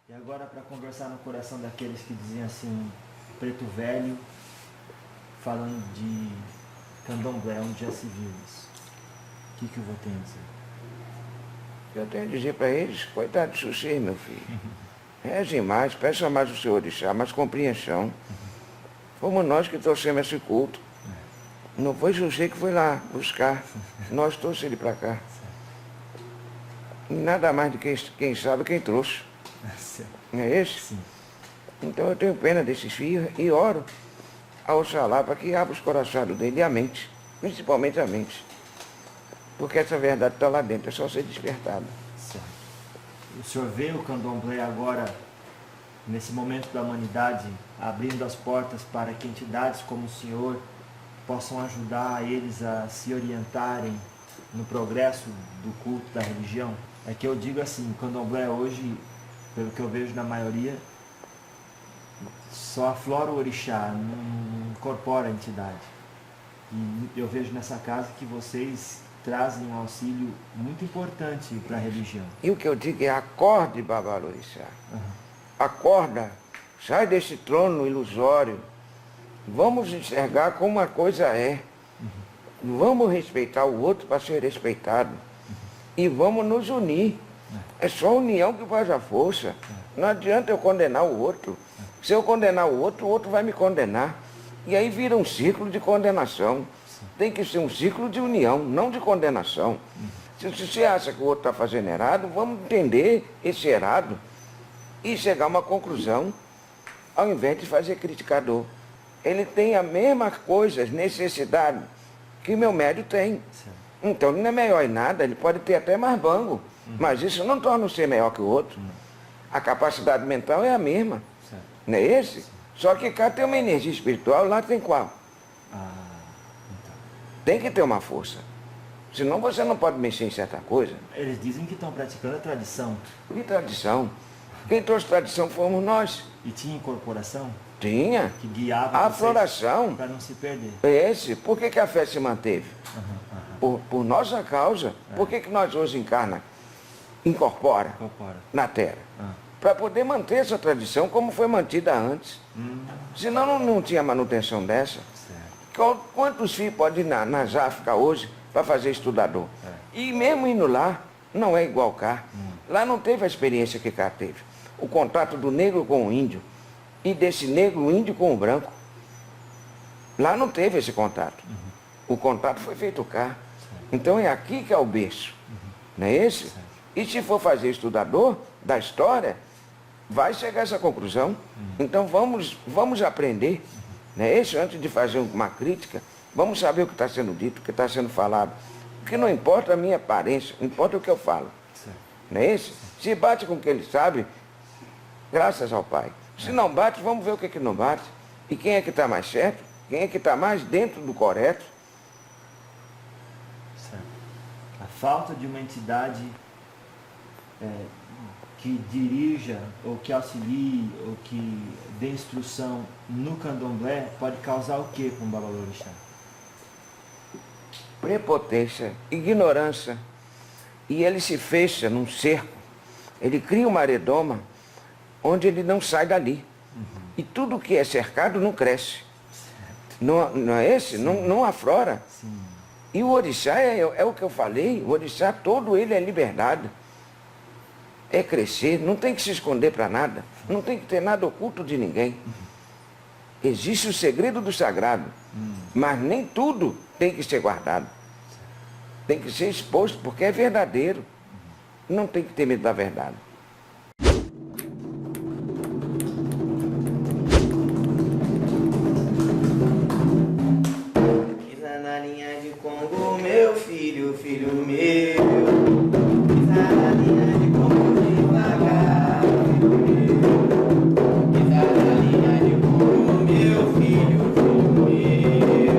E agora, para conversar no coração daqueles que diziam assim, preto velho, falando de candomblé, onde já se viu isso, o que eu vou ter a dizer? Eu tenho a dizer para eles, coitado de vocês, meu filho. Rezem mais, peçam mais o Senhor Orixá, mais compreensão. Fomos nós que trouxemos esse culto. Não foi você que foi lá buscar. Nós trouxemos ele para cá. E nada mais do que quem sabe quem trouxe. Não é esse? Sim. Então eu tenho pena desses filhos e oro ao Oxalá para que abra os corações dele e a mente. Principalmente a mente. Porque essa verdade está lá dentro, é só ser despertada. Certo. O senhor vê o candomblé agora, nesse momento da humanidade, abrindo as portas para que entidades como o senhor possam ajudar eles a se orientarem no progresso do culto da religião? É que eu digo assim, o candomblé hoje, pelo que eu vejo na maioria, só aflora o orixá, não incorpora a entidade. E eu vejo nessa casa que vocês trazem um auxílio muito importante para a religião. E o que eu digo é acorde, Babalorixá. Uhum. Acorda, sai desse trono ilusório. Vamos enxergar como a coisa é. Vamos respeitar o outro para ser respeitado. E vamos nos unir. É só a união que faz a força. Não adianta eu condenar o outro. Se eu condenar o outro vai me condenar. E aí vira um ciclo de condenação. Tem que ser um ciclo de união, não de condenação. Se você acha que o outro está fazendo errado, vamos entender esse errado e chegar a uma conclusão, ao invés de fazer criticador. Ele tem a mesma coisa, necessidade, que meu médio tem. Então ele não é melhor em nada, ele pode ter até mais banco, mas isso não torna o ser melhor que o outro. A capacidade mental é a mesma, não é esse? Só que cá tem uma energia espiritual, lá tem qual? Tem que ter uma força. Senão você não pode mexer em certa coisa. Eles dizem que estão praticando a tradição. E tradição? Quem trouxe tradição fomos nós. E tinha incorporação? Tinha. Que guiava a floração. Para não se perder. Esse. Por que a fé se manteve? Por nossa causa. Por que nós hoje incorpora na terra? Para poder manter essa tradição como foi mantida antes. Senão não tinha manutenção dessa. Quantos filhos podem ir nas Áfricas hoje para fazer estudador? E mesmo indo lá, não é igual cá. Lá não teve a experiência que cá teve. O contato do negro com o índio. E desse negro, o índio com o branco. Lá não teve esse contato. O contato foi feito cá. Então é aqui que é o berço. Não é esse? E se for fazer estudador da história, vai chegar a essa conclusão. Então vamos aprender. Não é esse? Antes de fazer uma crítica, vamos saber o que está sendo dito, o que está sendo falado. Porque não importa a minha aparência, importa o que eu falo. Não é esse? Se bate com o que ele sabe, graças ao Pai. Se não bate, vamos ver o que não bate. E quem é que está mais certo? Quem é que está mais dentro do correto? Certo. A falta de uma entidade que dirija, ou que auxilie, ou que dê instrução no candomblé, pode causar o que com o Babalorixá? Prepotência, ignorância. E ele se fecha num cerco. Ele cria uma redoma onde ele não sai dali. E tudo que é cercado não cresce. Não é esse? Não aflora. Sim. E o orixá é o que eu falei. O orixá todo ele é liberdade. É crescer, não tem que se esconder para nada. Não tem que ter nada oculto de ninguém. Existe o segredo do sagrado. Mas nem tudo tem que ser guardado. Tem que ser exposto, porque é verdadeiro. Não tem que ter medo da verdade. Pisa na linha de Congo, meu filho, filho meu. Pisa na linha de Congo devagar, filho meu. Pisa na linha de Congo, meu filho, filho meu.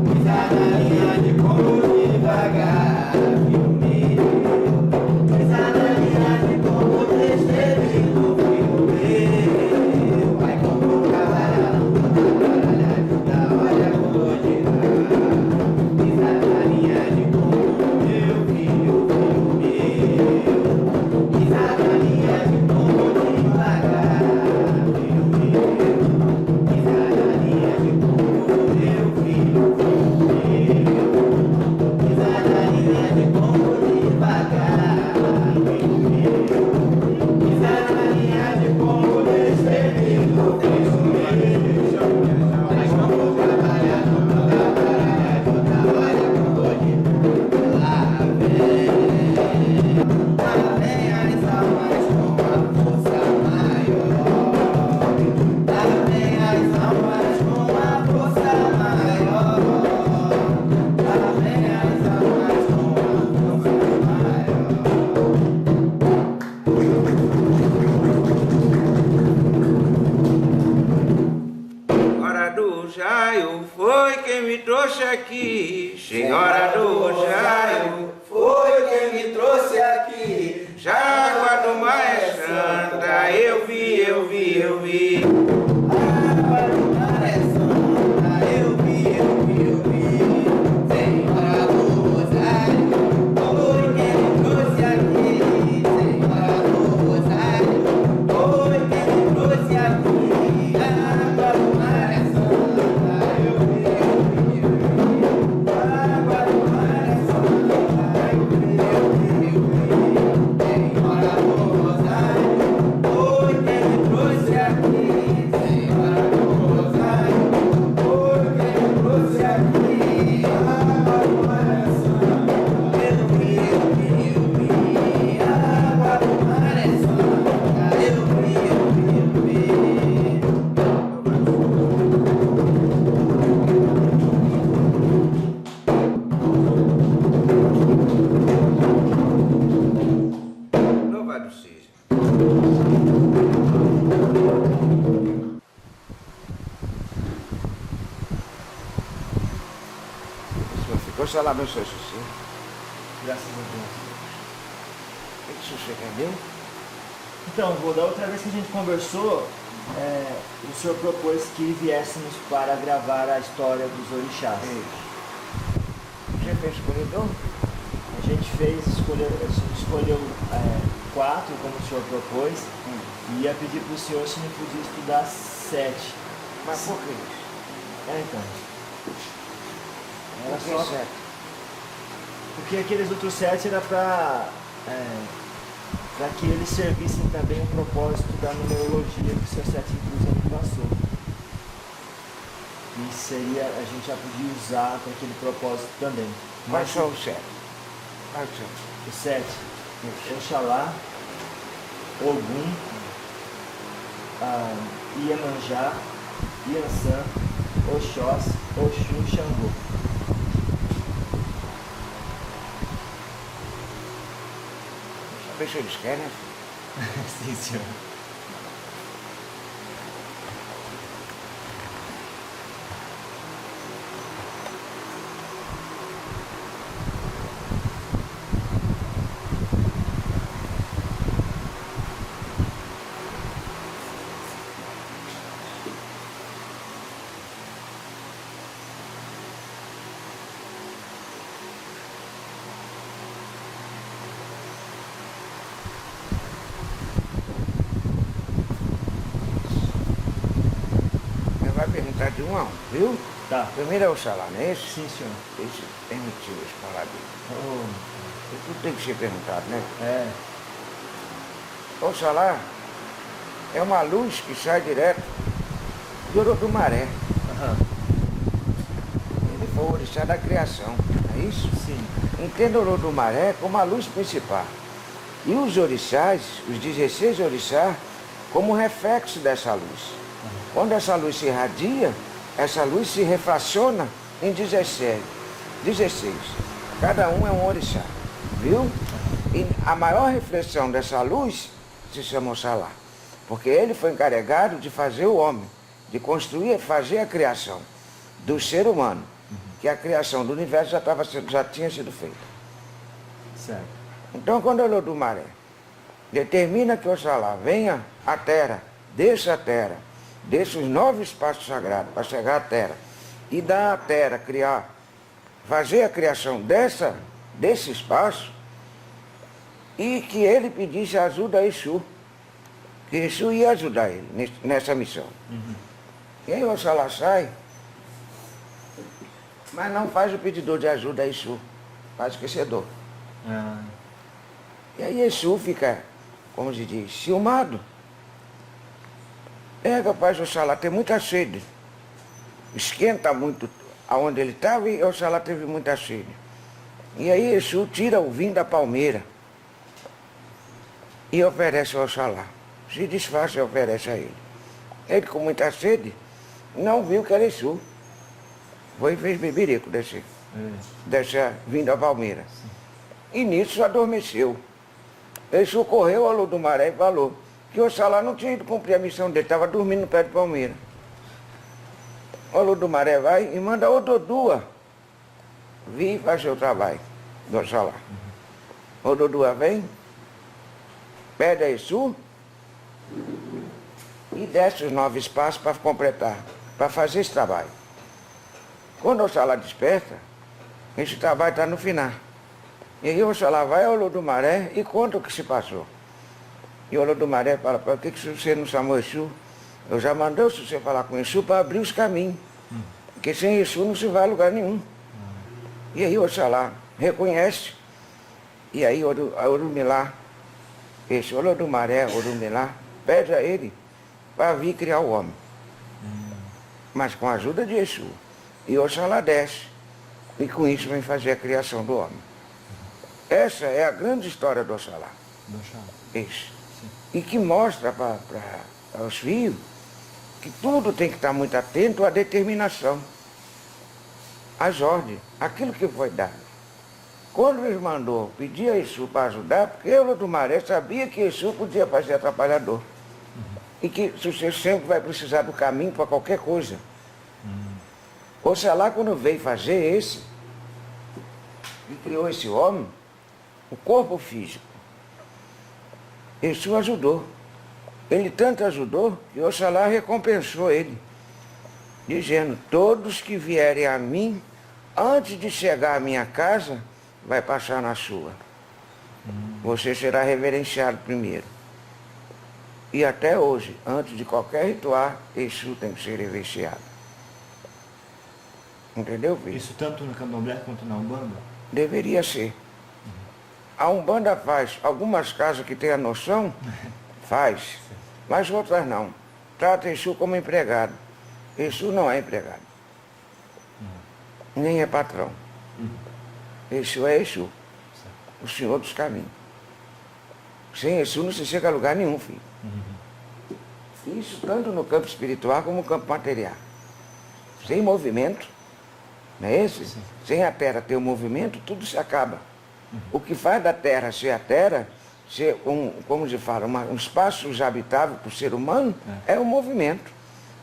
Pisa na linha de Congo devagar, filho meu. Pisa na linha de Congo destemido, filho meu. Vai como cavalhão, olha como dirá. Pisa na linha de Congo, meu filho, filho meu. foi quem me trouxe aqui, Senhora do Rosário. Foi quem me trouxe aqui. Já a água do mar é santa, eu vi, eu vi, eu vi. A água do mar é santa, eu vi, eu vi, eu vi. Senhora do Rosário, foi quem me trouxe aqui. Senhora do Rosário, foi quem me trouxe aqui. A água do mar é santa, eu vi, eu vi, eu vi. A água do mar é santa, eu vi, eu vi, eu vi. Senhora do Rosário, foi quem me trouxe aqui. Senhora do Rosário, foi quem me trouxe aqui. A água do mar é santa, eu vi, eu vi, eu vi. A água do mar é santa, eu vi, eu vi, eu vi. Louvado seja. O senhor ficou só lá no seu sossego. Graças a Deus. O que o senhor entendeu? Então, vô, da outra vez que a gente conversou, o senhor propôs que viéssemos para gravar a história dos orixás. Isso. Você fez escolhedor? A gente escolheu 4, como o senhor propôs, e ia pedir para o senhor se não podia estudar 7. Mas por que isso? Então. Por Era que só 7? porque aqueles outros 7 era para que eles servissem também o propósito da numerologia que o seu 7 Cruz me passou. E seria, a gente já podia usar para aquele propósito também. Quais são os 7? Quais são? O 7, Oxalá, Ogum, Iemanjá, Iansã, Oxóssi, Oxum e Xangô. Sabe o que eles querem? Sim, senhor. Ele vai perguntar de um a um, viu? Tá. Primeiro é o Oxalá, não é esse? Sim, senhor. Esse permitiu esse falar dele. Oh, Tudo tem que ser perguntado, né? Oxalá. Oxalá é uma luz que sai direto de Orodumaré. Aham. Ele foi o orixá da criação, é isso? Sim. Entenda Orodumaré como a luz principal. E os orixás, os 16 orixás, como reflexo dessa luz. Quando essa luz se irradia, essa luz se refraciona em 16. Cada um é um orixá, viu? E a maior reflexão dessa luz se chama Oxalá. Porque ele foi encarregado de fazer o homem, de construir, fazer a criação do ser humano. Que a criação do universo já tinha sido feita. Certo. Então, quando o Olodumaré determina que Oxalá venha à Terra, desça os 9 espaços sagrados para chegar à Terra, e da Terra fazer a criação desse espaço, e que ele pedisse ajuda a Exu, que Exu ia ajudar ele nessa missão. E aí Oxalá sai, mas não faz o pedidor de ajuda a Exu, faz o esquecedor. E aí Exu fica, como se diz, ciumado. É capaz de Oxalá ter muita sede. Esquenta muito aonde ele estava e Oxalá teve muita sede. E aí Exu tira o vinho da palmeira e oferece ao Oxalá. Se disfarça e oferece a ele. Ele, com muita sede, não viu que era Exu. Foi e fez beberico desse vinho da palmeira. E nisso adormeceu. Exu correu ao Olodumaré e falou que Oxalá não tinha ido cumprir a missão dele, estava dormindo no pé de palmeira. O Olodumaré vai e manda o Dodua vir fazer o trabalho do Oxalá. O Dodua vem, pede a Exu e desce os 9 espaços para completar, para fazer esse trabalho. Quando o Oxalá desperta, esse trabalho está no final. E aí o Oxalá vai ao Olodumaré e conta o que se passou. E o Olodumaré fala, por que você não chamou Exu? Eu já mandei você falar com Exu para abrir os caminhos. Porque sem Exu não se vai a lugar nenhum. E aí o Oxalá reconhece. E aí o Orumilá, esse Olodumaré, Orumilá, pede a ele para vir criar o homem. Mas com a ajuda de Exu. E o Oxalá desce. E com isso vem fazer a criação do homem. Essa é a grande história do Oxalá. Isso. E que mostra para os filhos que tudo tem que estar muito atento à determinação, às ordens, aquilo que foi dado. Quando ele mandou pedir a Exu para ajudar, porque o Olodumaré sabia que Exu podia fazer atrapalhador. E que você sempre vai precisar do caminho para qualquer coisa. Oxalá, quando veio fazer esse, e criou esse homem, o corpo físico, Exu ajudou. Ele tanto ajudou que Oxalá recompensou ele, dizendo, todos que vierem a mim, antes de chegar à minha casa, vai passar na sua. Você será reverenciado primeiro. E até hoje, antes de qualquer ritual, Exu tem que ser reverenciado. Entendeu, filho? Isso tanto no Candomblé quanto na Umbanda? Deveria ser. A Umbanda faz. Algumas casas que têm a noção, faz. Mas outras não. Trata Exu como empregado. Exu não é empregado. Nem é patrão. Exu é Exu. O Senhor dos caminhos. Sem Exu não se chega a lugar nenhum, filho. Isso tanto no campo espiritual como no campo material. Sem movimento, não é esse? Sim. Sem a terra ter o movimento, tudo se acaba. O que faz da terra ser a terra, ser como se fala, um espaço habitável para o ser humano, é o movimento.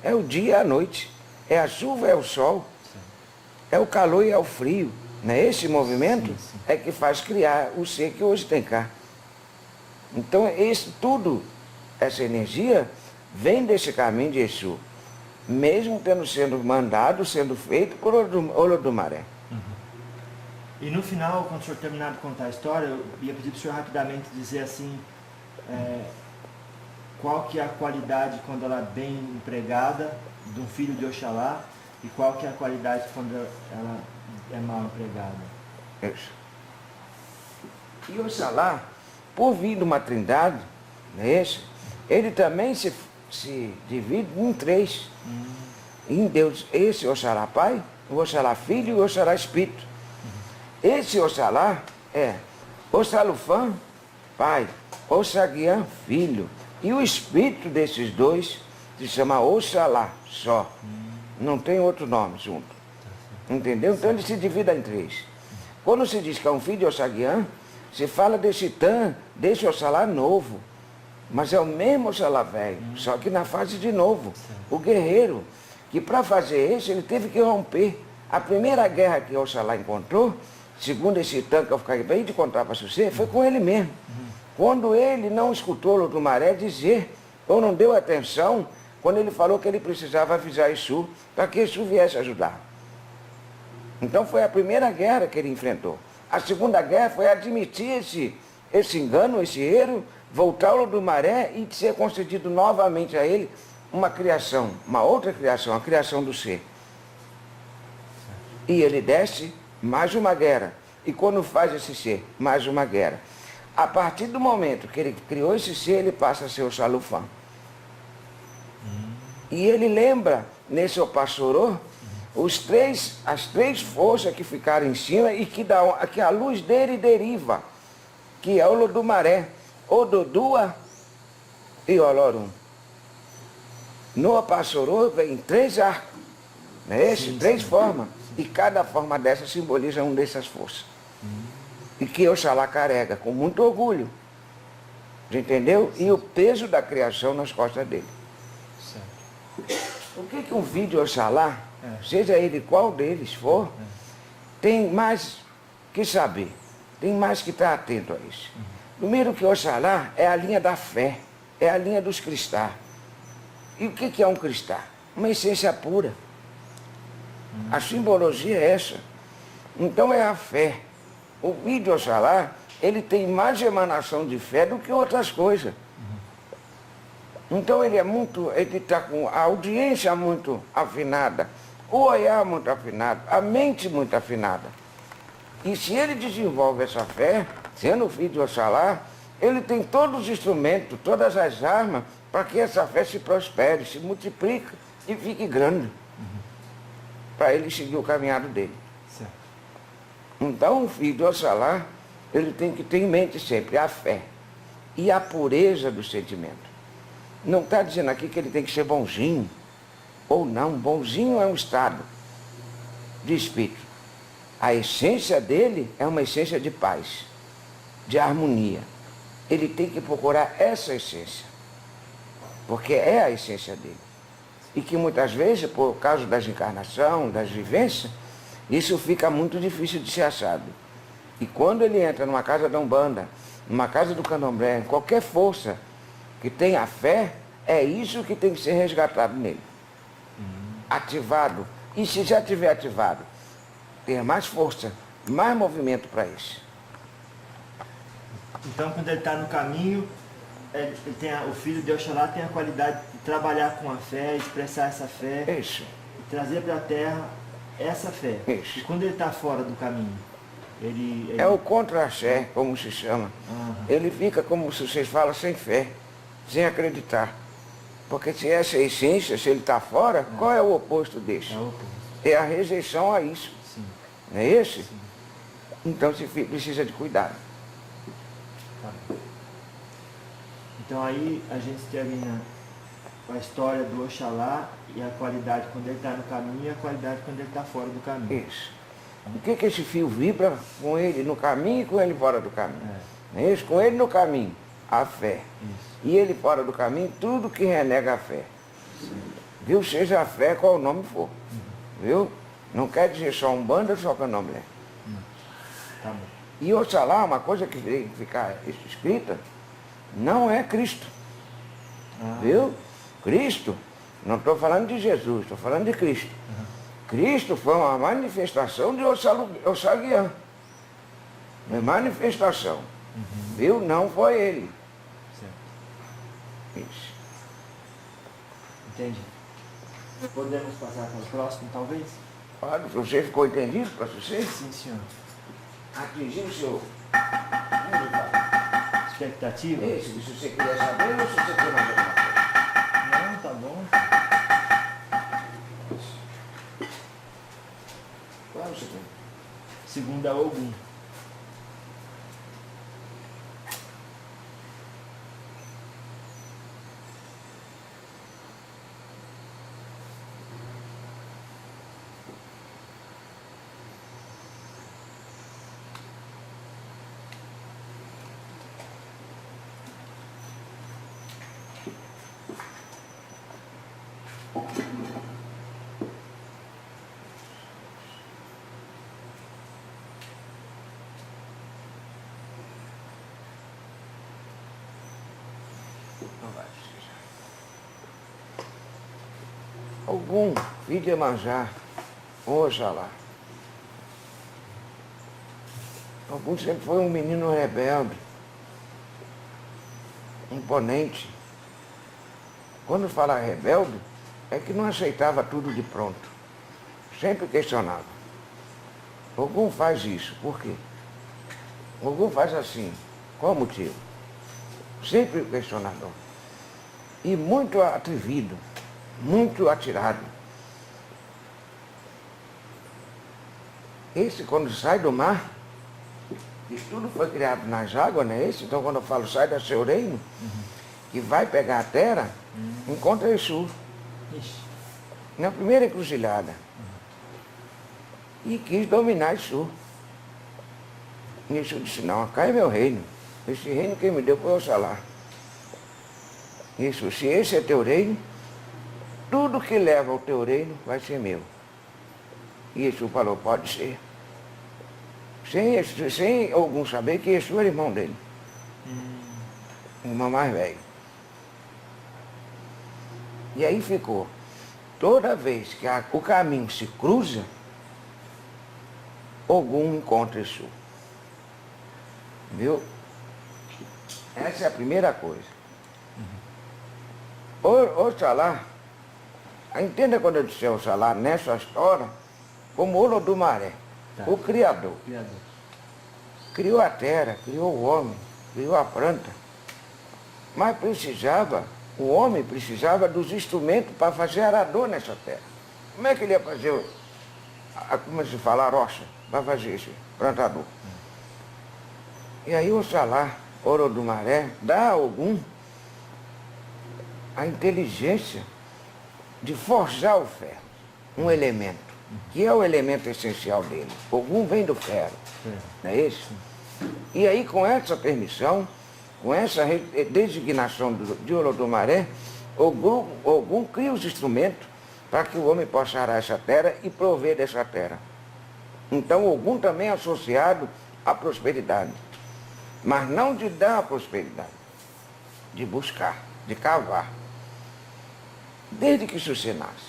É o dia e a noite. É a chuva, é o sol. Sim. É o calor e é o frio. Não é esse movimento é que faz criar o ser que hoje tem cá. Então, essa energia, vem desse caminho de Exu. Mesmo sendo mandado, sendo feito por Olodumaré. E no final, quando o senhor terminar de contar a história, eu ia pedir para o senhor rapidamente dizer assim, qual que é a qualidade quando ela é bem empregada de um filho de Oxalá e qual que é a qualidade quando ela é mal empregada. Isso. E Oxalá, por vir de uma trindade, não é isso? Ele também se divide em 3. Em Deus, esse Oxalá Pai, o Oxalá Filho e o Oxalá Espírito. Esse Oxalá é Oxalufã, Pai, Oxaguiã, Filho. E o Espírito desses dois se chama Oxalá, só. Não tem outro nome junto. Entendeu? Então ele se divide em 3. Quando se diz que é um filho de Oxaguiã, se fala desse desse Oxalá novo. Mas é o mesmo Oxalá velho, só que na fase de novo. O guerreiro, que para fazer isso, ele teve que romper. A primeira guerra que Oxalá encontrou, segundo esse que eu acabei de contar para você, foi com ele mesmo. Quando ele não escutou o Olodumaré dizer, ou não deu atenção, quando ele falou que ele precisava avisar Exu, para que Exu viesse ajudar. Então foi a primeira guerra que ele enfrentou. A segunda guerra foi admitir esse engano, esse erro, voltar ao Olodumaré e ser concedido novamente a ele uma criação, uma outra criação, a criação do ser. E ele desce, mais uma guerra. E quando faz esse ser, mais uma guerra. A partir do momento que ele criou esse ser, ele passa a ser o Xalufã. E ele lembra, nesse Opassorô, as 3 forças que ficaram em cima e que a luz dele deriva, que é o Olodumaré, Ododua e Olorum. No Opassorô vem 3 arcos, né? 3 formas, e cada forma dessa simboliza uma dessas forças. E que Oxalá carrega com muito orgulho, entendeu? E o peso da criação nas costas dele. Certo. O que um filho de Oxalá seja ele qual deles for, tem mais que saber, tem mais que estar atento a isso. Primeiro que Oxalá é a linha da fé, é a linha dos cristãos. E o que é um cristão? Uma essência pura. A simbologia é essa. Então é a fé. O filho de Oxalá, ele tem mais emanação de fé do que outras coisas. Então ele está com a audiência muito afinada, o olhar muito afinado, a mente muito afinada. E se ele desenvolve essa fé, sendo o filho de Oxalá, ele tem todos os instrumentos, todas as armas, para que essa fé se prospere, se multiplique e fique grande. Para ele seguir o caminhado dele. Certo. Então o filho de Oxalá, ele tem que ter em mente sempre a fé e a pureza do sentimento. Não está dizendo aqui que ele tem que ser bonzinho, ou não. Bonzinho é um estado de espírito. A essência dele é uma essência de paz, de harmonia. Ele tem que procurar essa essência, porque é a essência dele. E que muitas vezes, por causa da encarnação, das vivências, isso fica muito difícil de ser achado. E quando ele entra numa casa da Umbanda, numa casa do Candomblé, qualquer força que tenha fé, é isso que tem que ser resgatado nele. Ativado. E se já tiver ativado, ter mais força, mais movimento para isso. Então, quando ele está no caminho, o filho de Oxalá tem a qualidade de trabalhar com a fé, expressar essa fé, Isso. e trazer para a terra essa fé. Isso. E quando ele está fora do caminho, ele... É o contra-axé, como se chama. Ele fica, como vocês falam, sem fé, sem acreditar. Porque se essa é a essência, se ele está fora, qual é o oposto desse? É o oposto. É a rejeição a isso. Sim. Não é esse? Sim. Então se precisa de cuidado. Tá bom. Então aí a gente termina com a história do Oxalá e a qualidade quando ele está no caminho e a qualidade quando ele está fora do caminho. Isso. O que esse fio vibra com ele no caminho e com ele fora do caminho? Não é isso? Com ele no caminho, a fé. Isso. E ele fora do caminho, tudo que renega a fé. Viu? Seja a fé qual o nome for. Viu? Não quer dizer só Umbanda, só Candomblé. Tá bom. E Oxalá, uma coisa que tem que ficar escrita, não é Cristo. Viu? Cristo, não estou falando de Jesus, estou falando de Cristo. Cristo foi uma manifestação de Oxaguian. Uma manifestação. Viu? Não foi ele. Certo. Isso. Entendi. Podemos passar para o próximo, talvez? Olha, você ficou entendido para você? Sim, senhor. Atingiu o seu... Expectativa? Esse, se você quiser saber ou se você tem mais alguma coisa. Não, tá bom. Qual você tem? Segunda Ogum. Ogum, filho de Emanjá, Oxalá. Ogum sempre foi um menino rebelde, imponente. Quando fala rebelde, é que não aceitava tudo de pronto. Sempre questionava. Ogum faz isso, por quê? Ogum faz assim, qual o motivo? Sempre questionador. E muito atrevido, muito atirado. Esse, quando sai do mar, e tudo foi criado nas águas, não é esse? Então, quando eu falo sai do seu reino, que vai pegar a terra, encontra Exu. Na primeira encruzilhada. E quis dominar Exu. E Exu disse, não, cá é meu reino. Esse reino quem me deu foi Oxalá. Isso, se esse é teu reino, tudo que leva ao teu reino vai ser meu. E Exu falou, pode ser. Sem Ogum saber que Exu era irmão dele. Irmão mais velho. E aí ficou. Toda vez que o caminho se cruza, Ogum encontra Exu. Viu? Essa é a primeira coisa. Oxalá, entenda quando eu disser Oxalá nessa história, como Olodumaré, o Criador. Criou a terra, criou o homem, criou a planta. Mas o homem precisava dos instrumentos para fazer arador nessa terra. Como é que ele ia fazer, como se fala, a rocha, para fazer esse plantador? E aí Oxalá, Olodumaré, dá a Ogum a inteligência de forjar o ferro, um elemento, que é o elemento essencial dele. Ogum vem do ferro, não é isso? E aí, com essa permissão, com essa designação de Olodumaré, Ogum cria os instrumentos para que o homem possa arar essa terra e prover dessa terra. Então, Ogum também é associado à prosperidade, mas não de dar a prosperidade, de buscar, de cavar. Desde que você nasce.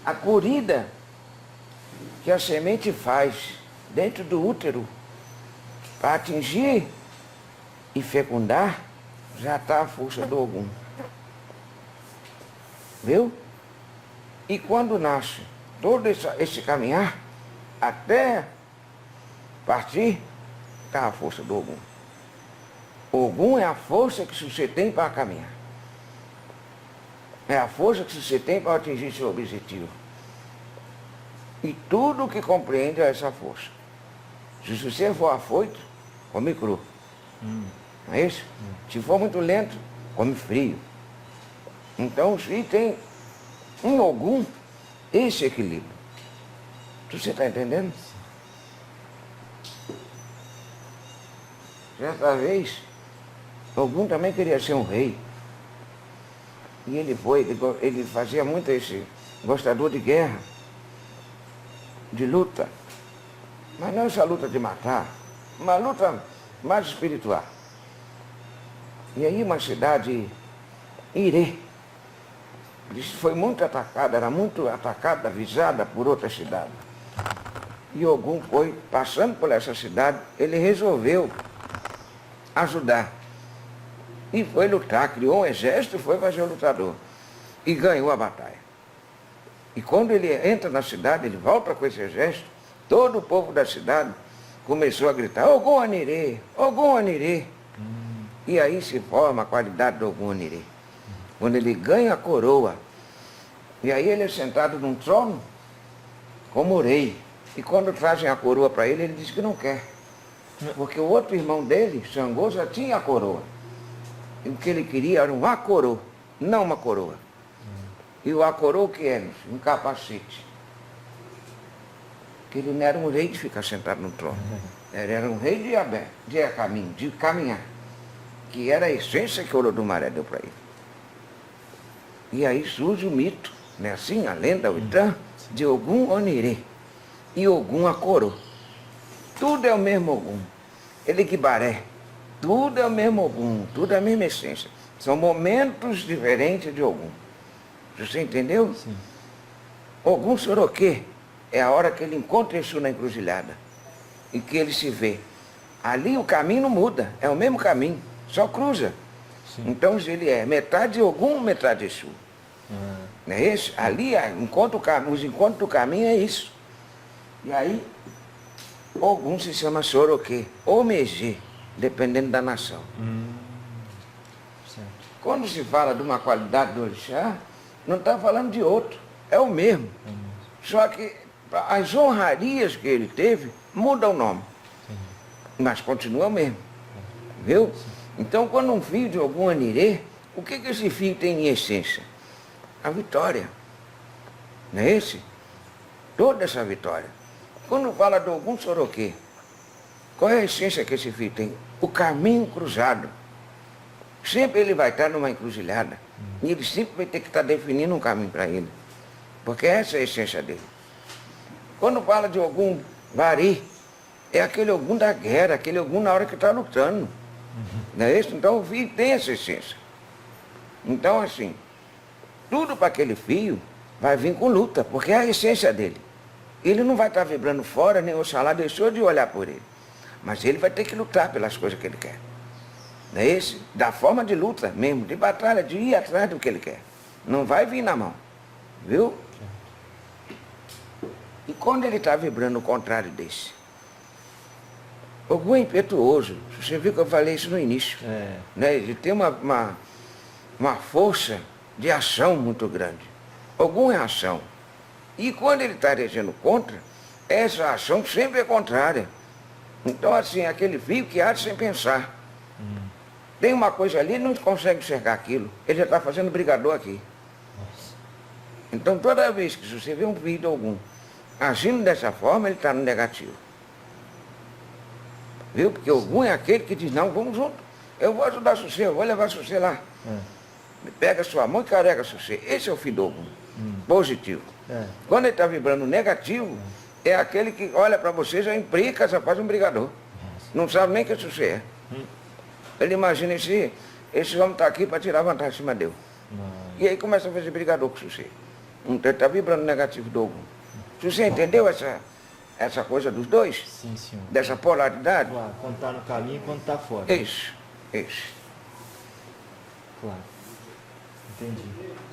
A corrida que a semente faz dentro do útero para atingir e fecundar, já está a força do Ogum. Viu? E quando nasce todo esse caminhar, até partir, está a força do Ogum. Ogum é a força que você tem para caminhar. É a força que você tem para atingir seu objetivo. E tudo que compreende é essa força. Se você for afoito, come cru. Não é isso? Se for muito lento, come frio. Então, se tem um Ogum, esse equilíbrio. Você está entendendo? Certa vez, Ogum também queria ser um rei. E ele fazia muito esse gostador de guerra, de luta. Mas não essa luta de matar, uma luta mais espiritual. E aí uma cidade, Irê, foi muito atacada, era muito atacada, avisada por outra cidade. E Ogum foi, passando por essa cidade, ele resolveu ajudar. E foi lutar, criou um exército e foi fazer o lutador. E ganhou a batalha. E quando ele entra na cidade, ele volta com esse exército, todo o povo da cidade começou a gritar, Ogum Anirê, Ogum Anirê. E aí se forma a qualidade do Ogum Anirê. Quando ele ganha a coroa, e aí ele é sentado num trono como rei. E quando trazem a coroa para ele, ele diz que não quer. Porque o outro irmão dele, Xangô, já tinha a coroa. E o que ele queria era um acorô, não uma coroa. E o acorô o que é? Um capacete. Que ele não era um rei de ficar sentado no trono. Ele era um rei de caminhar. Que era a essência que o Olodumaré deu para ele. E aí surge o mito, né? Assim, a lenda, o Itã, de Ogum Onirê. E Ogum Acorô. Tudo é o mesmo Ogum. Eleguibaré. Tudo é o mesmo Ogum, tudo é a mesma essência. São momentos diferentes de Ogum. Você entendeu? Sim. Ogum Soroquê é a hora que ele encontra Exu na encruzilhada. E que ele se vê. Ali o caminho não muda, é o mesmo caminho, só cruza. Sim. Então ele é metade Ogum, metade Exu. Não é isso? Ali os encontros do caminho é isso. E aí, Ogum se chama Soroquê, ou Megê, dependendo da nação. Certo. Quando se fala de uma qualidade do orixá, não está falando de outro, é o mesmo. Só que as honrarias que ele teve, muda o nome. Sim. Mas continua o mesmo. Viu? Sim. Então, quando um filho de Ogum Anirê, o que esse filho tem em essência? A vitória. Não é esse? Toda essa vitória. Quando fala do Ogum Soroquê, qual é a essência que esse filho tem? O caminho cruzado. Sempre ele vai estar numa encruzilhada. E ele sempre vai ter que estar definindo um caminho para ele. Porque essa é a essência dele. Quando fala de Ogum Vari, é aquele Ogum da guerra, aquele Ogum na hora que está lutando. Não é isso? Então o fio tem essa essência. Então assim, tudo para aquele fio vai vir com luta, porque é a essência dele. Ele não vai estar vibrando fora, nem Oxalá deixou de olhar por ele. Mas ele vai ter que lutar pelas coisas que ele quer. Não é isso? Da forma de luta mesmo, de batalha, de ir atrás do que ele quer. Não vai vir na mão. Viu? E quando ele está vibrando o contrário desse? Ogum é impetuoso. Você viu que eu falei isso no início. Né? Ele tem uma força de ação muito grande. Ogum é ação. E quando ele está regendo contra, essa ação sempre é contrária. Então, assim, aquele fio que age sem pensar. Tem uma coisa ali, ele não consegue enxergar aquilo. Ele já está fazendo brigador aqui. Então, toda vez que você vê um fio de Ogum agindo dessa forma, ele está no negativo. Viu? Porque Ogum é aquele que diz, não, vamos junto. Eu vou ajudar você, eu vou levar você lá. Pega sua mão e carrega você. Esse é o fio do Ogum. Positivo. Quando ele está vibrando negativo, é aquele que olha para você, já implica, já faz um brigador. Não sabe nem que você é. Ele imagina esse homem está aqui para tirar vantagem em cima dele. E aí começa a fazer brigador com você. Então ele está vibrando negativo do Ogum. Você entendeu essa coisa dos dois? Sim, senhor. Dessa polaridade? Claro, quando está no caminho e quando está fora. Isso. Claro. Entendi.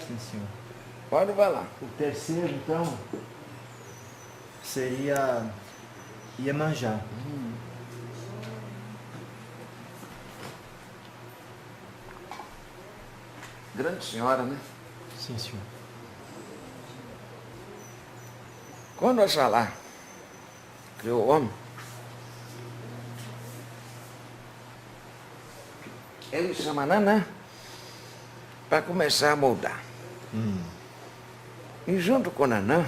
Sim, senhor. Pode falar. O terceiro, então, seria Iemanjá. Grande senhora, né? Sim, senhor. Quando Oxalá criou o homem, ele chama Nanã para começar a moldar. E junto com Nanã,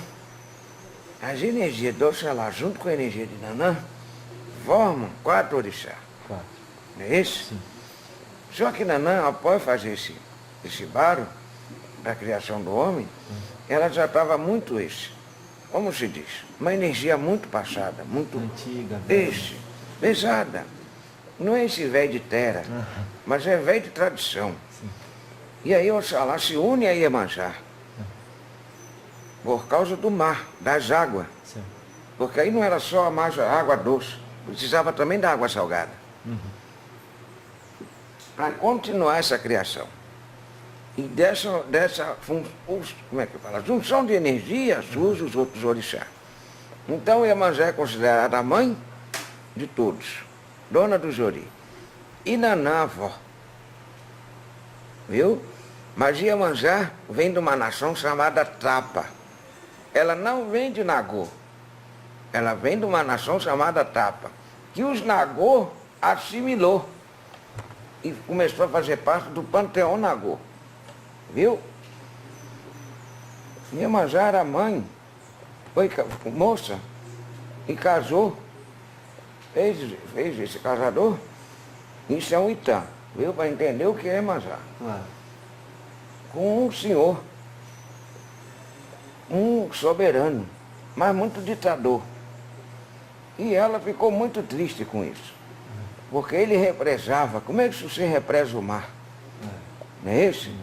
as energias do Oxalá, junto com a energia de Nanã, formam 4 orixás. Não é isso? Sim. Só que Nanã, após fazer esse baro da criação do homem, ela já estava muito como se diz, uma energia muito passada, muito antiga, pesada. Não é esse velho de terra, mas é velho de tradição. Sim. E aí Oxalá se une a Iemanjá, por causa do mar, das águas. Sim. Porque aí não era só a água doce, precisava também da água salgada. Para continuar essa criação. E como é que fala? Junção de energia surge os outros orixás. Então Iemanjá é considerada a mãe de todos, dona do Jori. E Nanã, avó. Viu? Mas Iemanjá vem de uma nação chamada Tapa. Ela não vem de Nagô. Ela vem de uma nação chamada Tapa, que os Nagô assimilou e começou a fazer parte do panteão Nagô. Viu? Iemanjá era mãe, foi moça e casou, fez esse casador em São Itã, viu? Para entender o que é Iemanjá. Claro. Com um senhor, um soberano, mas muito ditador. E ela ficou muito triste com isso, porque ele represava. Como é que você represa o mar? Não é isso?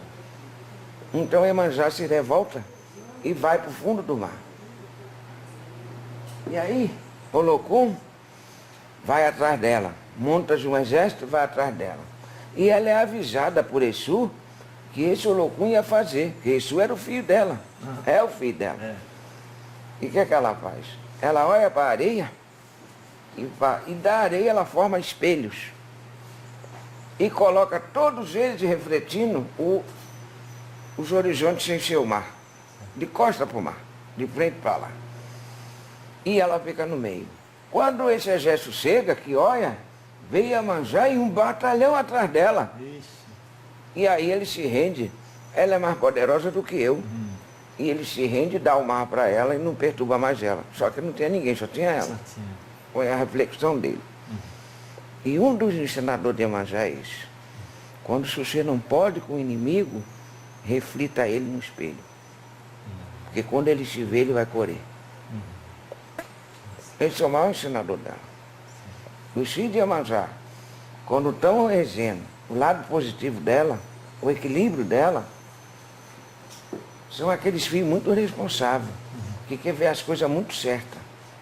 Então Iemanjá se revolta e vai para o fundo do mar. E aí, Olocum vai atrás dela, monta um exército e vai atrás dela. E ela é avisada por Exu que esse Olocum ia fazer, que Exu era o filho dela, é o filho dela. E o que ela faz? Ela olha para a areia e da areia ela forma espelhos. E coloca todos eles refletindo os horizontes sem ser o mar, de costa para o mar, de frente para lá. E ela fica no meio. Quando esse exército chega, que olha, veio Iemanjá e um batalhão atrás dela. Isso. E aí ele se rende. Ela é mais poderosa do que eu. E ele se rende, dá o mar para ela e não perturba mais ela. Só que não tinha ninguém, só tinha ela. Foi a reflexão dele. E um dos ensinadores de Iemanjá é esse. Quando você não pode com o inimigo, reflita ele no espelho. Porque quando ele se vê, ele vai correr. Esse é o maior ensinador dela. Os filhos de Iemanjá, quando estão regendo o lado positivo dela, o equilíbrio dela, são aqueles filhos muito responsáveis, que quer ver as coisas muito certas,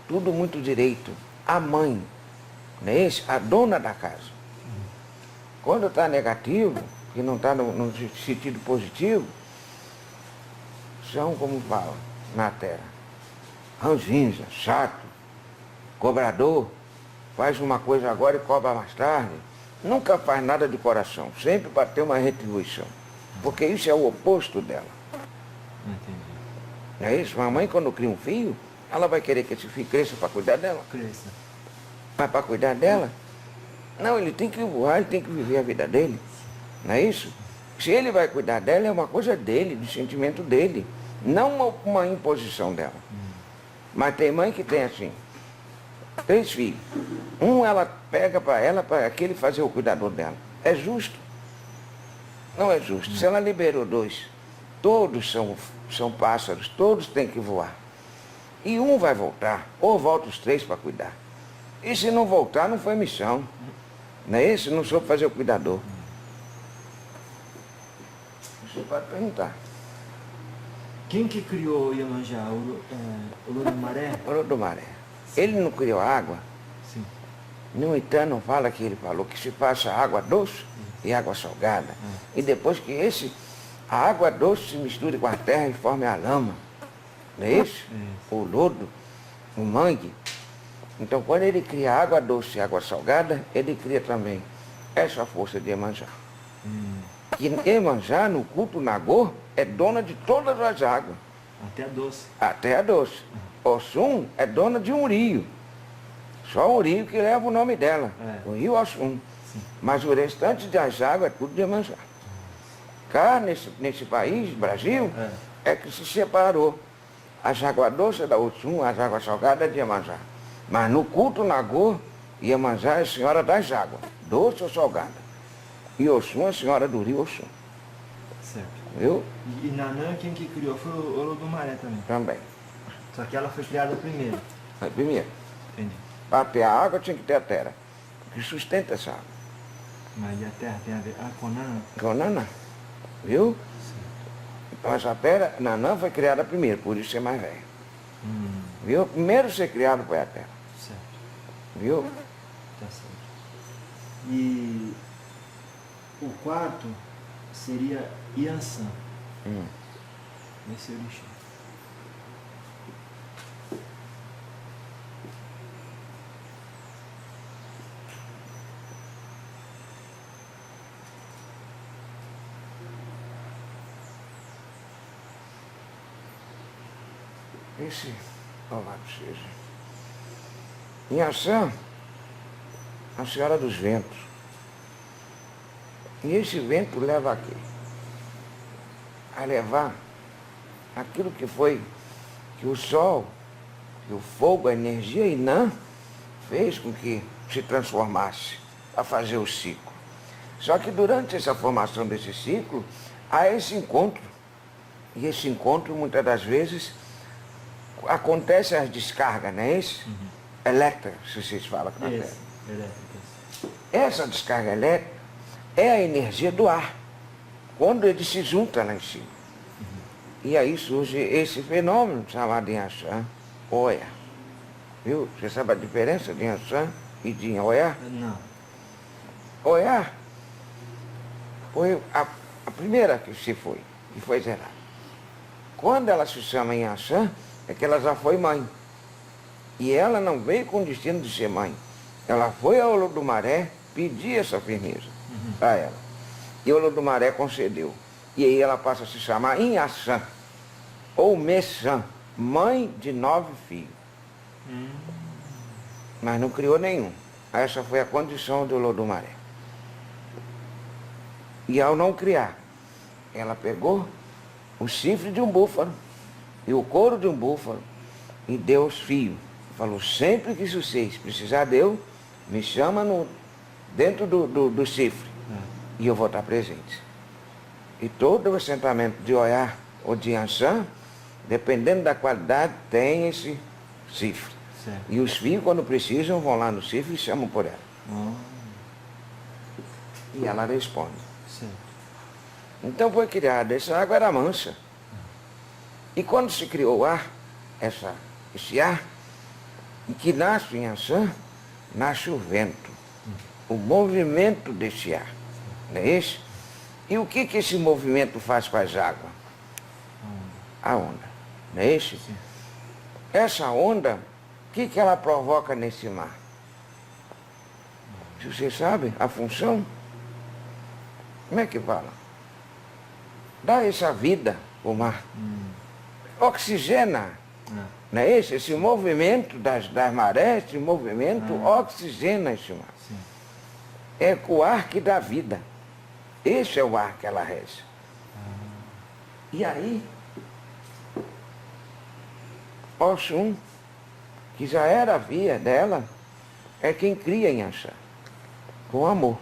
tudo muito direito. A mãe, não é isso? A dona da casa. Quando está negativo, que não está no sentido positivo, são, como fala na terra, ranzinza, chato, cobrador, faz uma coisa agora e cobra mais tarde. Nunca faz nada de coração, sempre para ter uma retribuição. Porque isso é o oposto dela. Entendi. Não é isso? Uma mãe, quando cria um filho, ela vai querer que esse filho cresça para cuidar dela. Cresça. Mas para cuidar dela, não, ele tem que voar, ele tem que viver a vida dele. Não é isso? Se ele vai cuidar dela, é uma coisa dele, do sentimento dele. Não uma imposição dela. Mas tem mãe que tem assim, 3 filhos. Um ela pega para ela, para aquele fazer o cuidador dela. É justo? Não é justo. Se ela liberou 2, todos são pássaros, todos têm que voar. E um vai voltar, ou volta os 3 para cuidar. E se não voltar, não foi missão. Não é isso? Não soube fazer o cuidador. Você pode perguntar. Quem que criou Iemanjá? O Olodumaré? Olodumaré. Ele não criou água. Sim. No entanto, não fala que ele falou que se passa água doce e água salgada. E depois que a água doce se misture com a terra e forme a lama. Não é isso? O lodo, o mangue. Então, quando ele cria água doce e água salgada, ele cria também essa força de Iemanjá. Que Iemanjá, no culto Nagô, é dona de todas as águas. Até a doce. Até a doce. Oxum é dona de um rio. Só um rio que leva o nome dela. O rio Oxum. Mas o restante das águas é tudo de Iemanjá. Cá nesse país, Brasil, é que se separou. As águas doces é da Oxum, as águas salgadas é de Iemanjá. Mas no culto Nagô, Iemanjá é a senhora das águas, doce ou salgada. E Oxum é a senhora do rio Oxum. Certo. Viu? E Nanã, quem que criou? Foi o Olodumaré também. Também. Só que ela foi criada primeiro. Aí, primeiro, Entendi. para ter a água tinha que ter a terra, que sustenta essa água. Mas e a terra tem a ver? Ah, com Nanã. Com Nanã. Viu? Então essa terra, Nanã foi criada primeiro, por isso é mais velha. Viu? Primeiro a ser criado foi a terra. Certo. Viu? Tá certo. E o quarto seria Iansã. Esse é o orixá. Esse, louvado seja. Iansã, a senhora dos ventos. E esse vento leva a quê? A levar aquilo que foi, que o sol, que o fogo, a energia Inã fez com que se transformasse a fazer o ciclo. Só que durante essa formação desse ciclo, há esse encontro. E esse encontro, muitas das vezes, acontece as descargas, não é isso? Elétrica, se vocês falam com a terra. Essa descarga elétrica é a energia do ar, quando ele se junta lá em cima. E aí surge esse fenômeno chamado Iansã, Oia. Viu? Você sabe a diferença de Iansã e de Oia? Não. Oia foi a primeira que se foi, que foi zerada. Quando ela se chama Iansã, é que ela já foi mãe. E ela não veio com o destino de ser mãe. Ela foi ao Olodumaré pedir essa firmeza a ela. E o Olodumaré concedeu. E aí ela passa a se chamar Inhaçã, ou Messã, mãe de 9 filhos. Mas não criou nenhum. Essa foi a condição do Olodumaré. E ao não criar, ela pegou o chifre de um búfalo e o couro de um búfalo e deu aos filhos. Falou, sempre que vocês precisar de eu, me chama dentro do chifre e eu vou estar presente. E todo o assentamento de Oiá ou de Iansã, dependendo da qualidade, tem esse chifre. Certo. E os filhos, quando precisam, vão lá no CIF e chamam por ela. E ela responde. Certo. Então foi criada, essa água era mansa. E quando se criou o ar, esse ar, que nasce em Ançã, nasce o vento. O movimento desse ar. Não é esse? E o que esse movimento faz para as águas? A onda. Não é esse? Sim. Essa onda, o que ela provoca nesse mar? Se você sabe a função, como é que fala? Dá essa vida ao mar. Oxigena. Não é esse? Esse movimento das marés, esse movimento oxigena esse mar. Sim. É com o ar que dá vida. Esse é o ar que ela reza. E aí, Oxum, que já era a via dela, é quem cria em Ançã, com amor.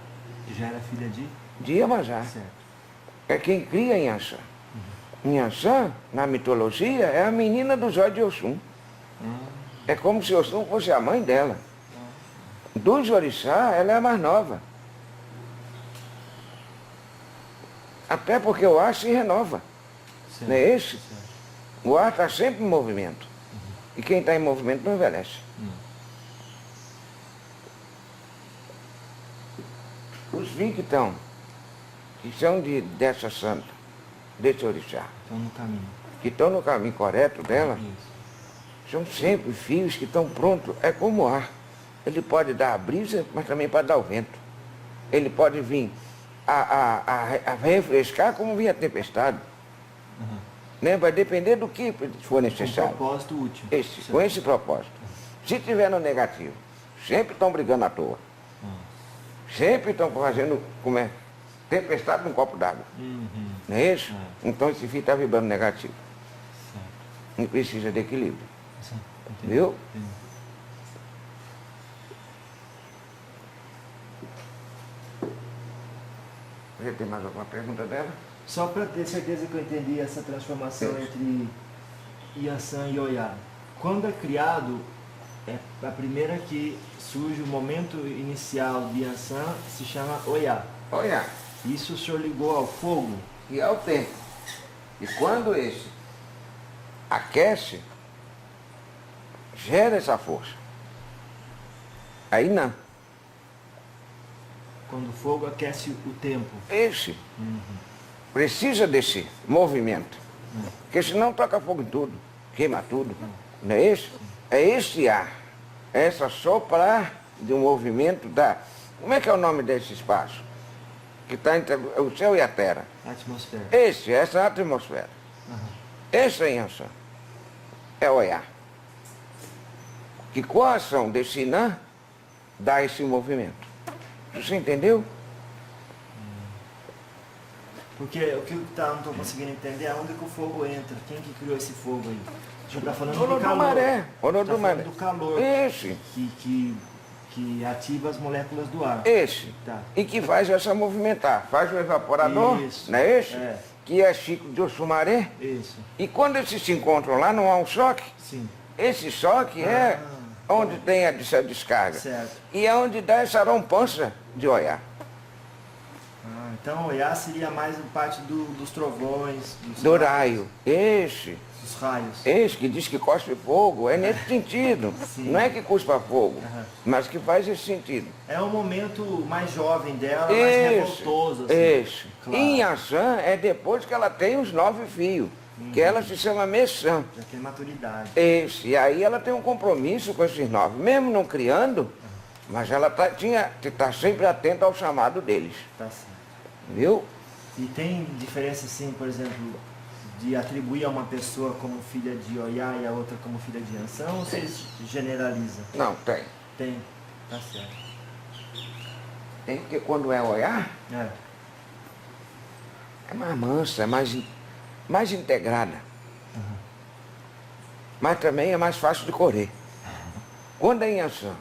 Já era filha De Iemanjá. Certo. É quem cria em Ançã. Em Ançã, na mitologia, é a menina dos olhos de Oxum. É como se Oxum fosse a mãe dela. Dos orixá, ela é a mais nova. Até porque o ar se renova. Certo. Não é esse? O ar está sempre em movimento. E quem está em movimento não envelhece. Os filhos que são dessa santa, desse orixá, Estão no caminho. que estão no caminho correto dela, Isso. são sempre filhos que estão prontos. É como o ar. Ele pode dar a brisa, mas também pode dar o vento. Ele pode vir a refrescar como vinha a tempestade. Né? Vai depender do que for necessário. Um propósito útil. Com esse propósito. Se tiver no negativo, sempre estão brigando à toa. Sempre estão fazendo tempestade num copo d'água. Não é isso? Então esse filho está vibrando negativo. Certo. E precisa de equilíbrio. Certo. Entendi. Viu? Entendi. Você tem mais alguma pergunta dela? Só para ter certeza que eu entendi essa transformação Isso. entre Yansan e Oiá. Quando é criado, é a primeira que surge o momento inicial de Yansan se chama Oiá. Olha, Isso o senhor ligou ao fogo? e ao tempo. E quando esse aquece, gera essa força. Aí não. Quando o fogo aquece o tempo. Esse precisa desse movimento. Porque senão toca fogo em tudo, queima tudo. Não é esse? É esse ar. É essa soprar de um movimento da... Como é que é o nome desse espaço? Que está entre o céu e a terra. A atmosfera. Essa atmosfera. Esse é Yansan. É Oiá. Que com a ação desse Inã, dá esse movimento. Você entendeu? Porque o que não estou conseguindo entender é onde que o fogo entra. Quem que criou esse fogo aí? O senhor está falando de calor. Maré. Está falando do calor. Esse. Que ativa as moléculas do ar. Esse. Tá. E que faz essa movimentar. Faz o evaporador, Isso. não é esse? É. Que é Chico de Ossumaré. Isso. E quando esses se encontram lá, não há um choque. Sim. Esse choque é onde tem essa descarga. Certo. E é onde dá essa rompança de Oiá. Então Oiá seria mais parte dos trovões, Do raio. dos raios. Esse que diz que cospe fogo, é nesse sentido. Sim. Não é que cuspa fogo, Aham. mas que faz esse sentido. É um momento mais jovem dela, mais revoltoso. Assim. Isso. Claro. Em Yansan é depois que ela tem os 9 filhos, que ela se chama Messã. Já tem maturidade. Esse. E aí ela tem um compromisso com esses 9, mesmo não criando, mas ela tá sempre atenta ao chamado deles. Tá certo. Viu? E tem diferença, assim, por exemplo, de atribuir a uma pessoa como filha de Oiá e a outra como filha de Yansan, ou vocês generalizam? Não, tem. Tem. Tá certo. Tem porque quando é Oiá, É. é mais mansa, é mais integrada. Mas também é mais fácil de correr. Quando é em Yansan,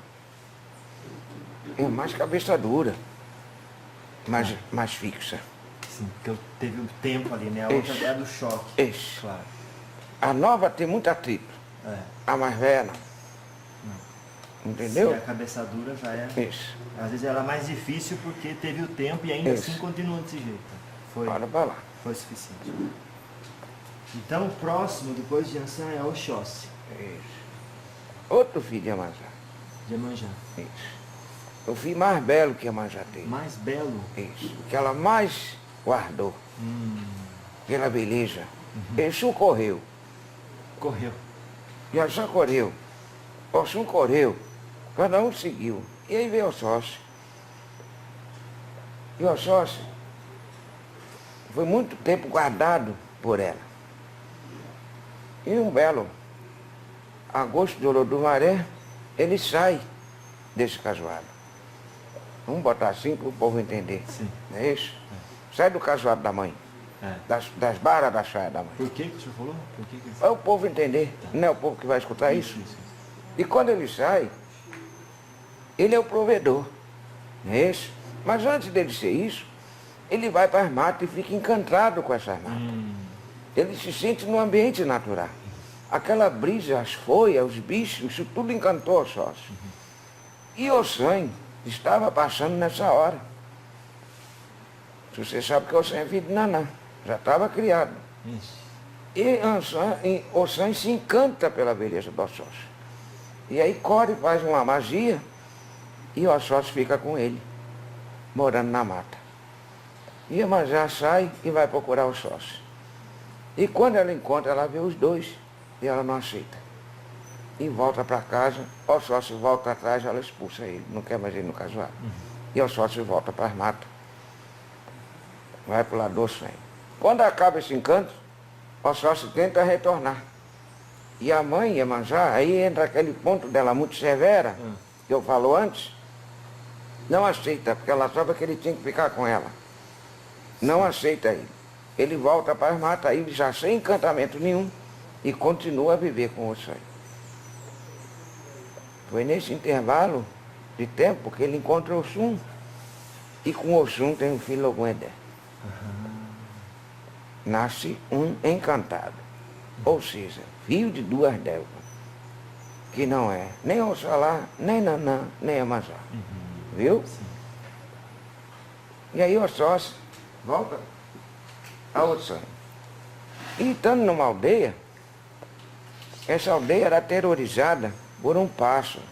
é mais cabeça dura, mais fixa. Sim, porque teve um tempo ali, né? A outra Isso. é do choque. Isso. Claro. A nova tem muito atrito. É. A mais velha, não. Entendeu? Se a cabeça dura já é. Isso. Às vezes era mais difícil porque teve o tempo e ainda Isso. assim continua desse jeito. Foi, Olha pra lá. foi suficiente. Então o próximo, depois de Ansan, é Oxóssi, Isso. Outro filho de Iemanjá. de Iemanjá. Isso. O filho mais belo que Iemanjá teve. Mais belo. Isso. Que ela mais guardou. Pela beleza. Exu correu. Correu. Iaxá correu. Oxum correu. Cada um seguiu. E aí veio Oxóssi. E Oxóssi foi muito tempo guardado por ela. E um belo agosto de Olodumaré, ele sai desse casuado. Vamos botar assim para o povo entender. Sim. Não é isso? Sai do casuado da mãe. É. Das varas da saia da mãe. Por que o senhor falou? Por que ele... Para o povo entender. Não é o povo que vai escutar isso? E quando ele sai, ele é o provedor. Não é isso? Mas antes dele ser isso, ele vai para as matas e fica encantado com essas matas. Ele se sente no ambiente natural. Aquela brisa, as folhas, os bichos, isso tudo encantou o sócio. E o sangue estava passando nessa hora. Você sabe que o sangue é filho de Naná. Já estava criado. Isso. E o sangue se encanta pela beleza do Oxóssi. E aí Core faz uma magia e o Oxóssi fica com ele, morando na mata. E Iemanjá sai e vai procurar o Oxóssi. E quando ela encontra, ela vê os dois e ela não aceita. E volta para casa, o Oxóssi volta atrás, ela expulsa ele, não quer mais ir no casuário. E o Oxóssi volta para as matas, vai para o lado do sangue. Quando acaba esse encanto, o Oxóssi tenta retornar. E a mãe, Iemanjá, aí entra aquele ponto dela muito severa, que eu falo antes, não aceita, porque ela sabe que ele tinha que ficar com ela. Não aceita ele. Ele volta para as matas aí já sem encantamento nenhum e continua a viver com o sangue. Foi nesse intervalo de tempo que ele encontra o Oxum e com o Oxum tem um filho Oguedé. Nasce um encantado, ou seja, filho de duas Delvas, que não é nem Oxalá, nem Nanã, nem Iemanjá. Viu? Sim. E aí Oxóssi volta ao sangue. E estando numa aldeia, essa aldeia era aterrorizada por um pássaro.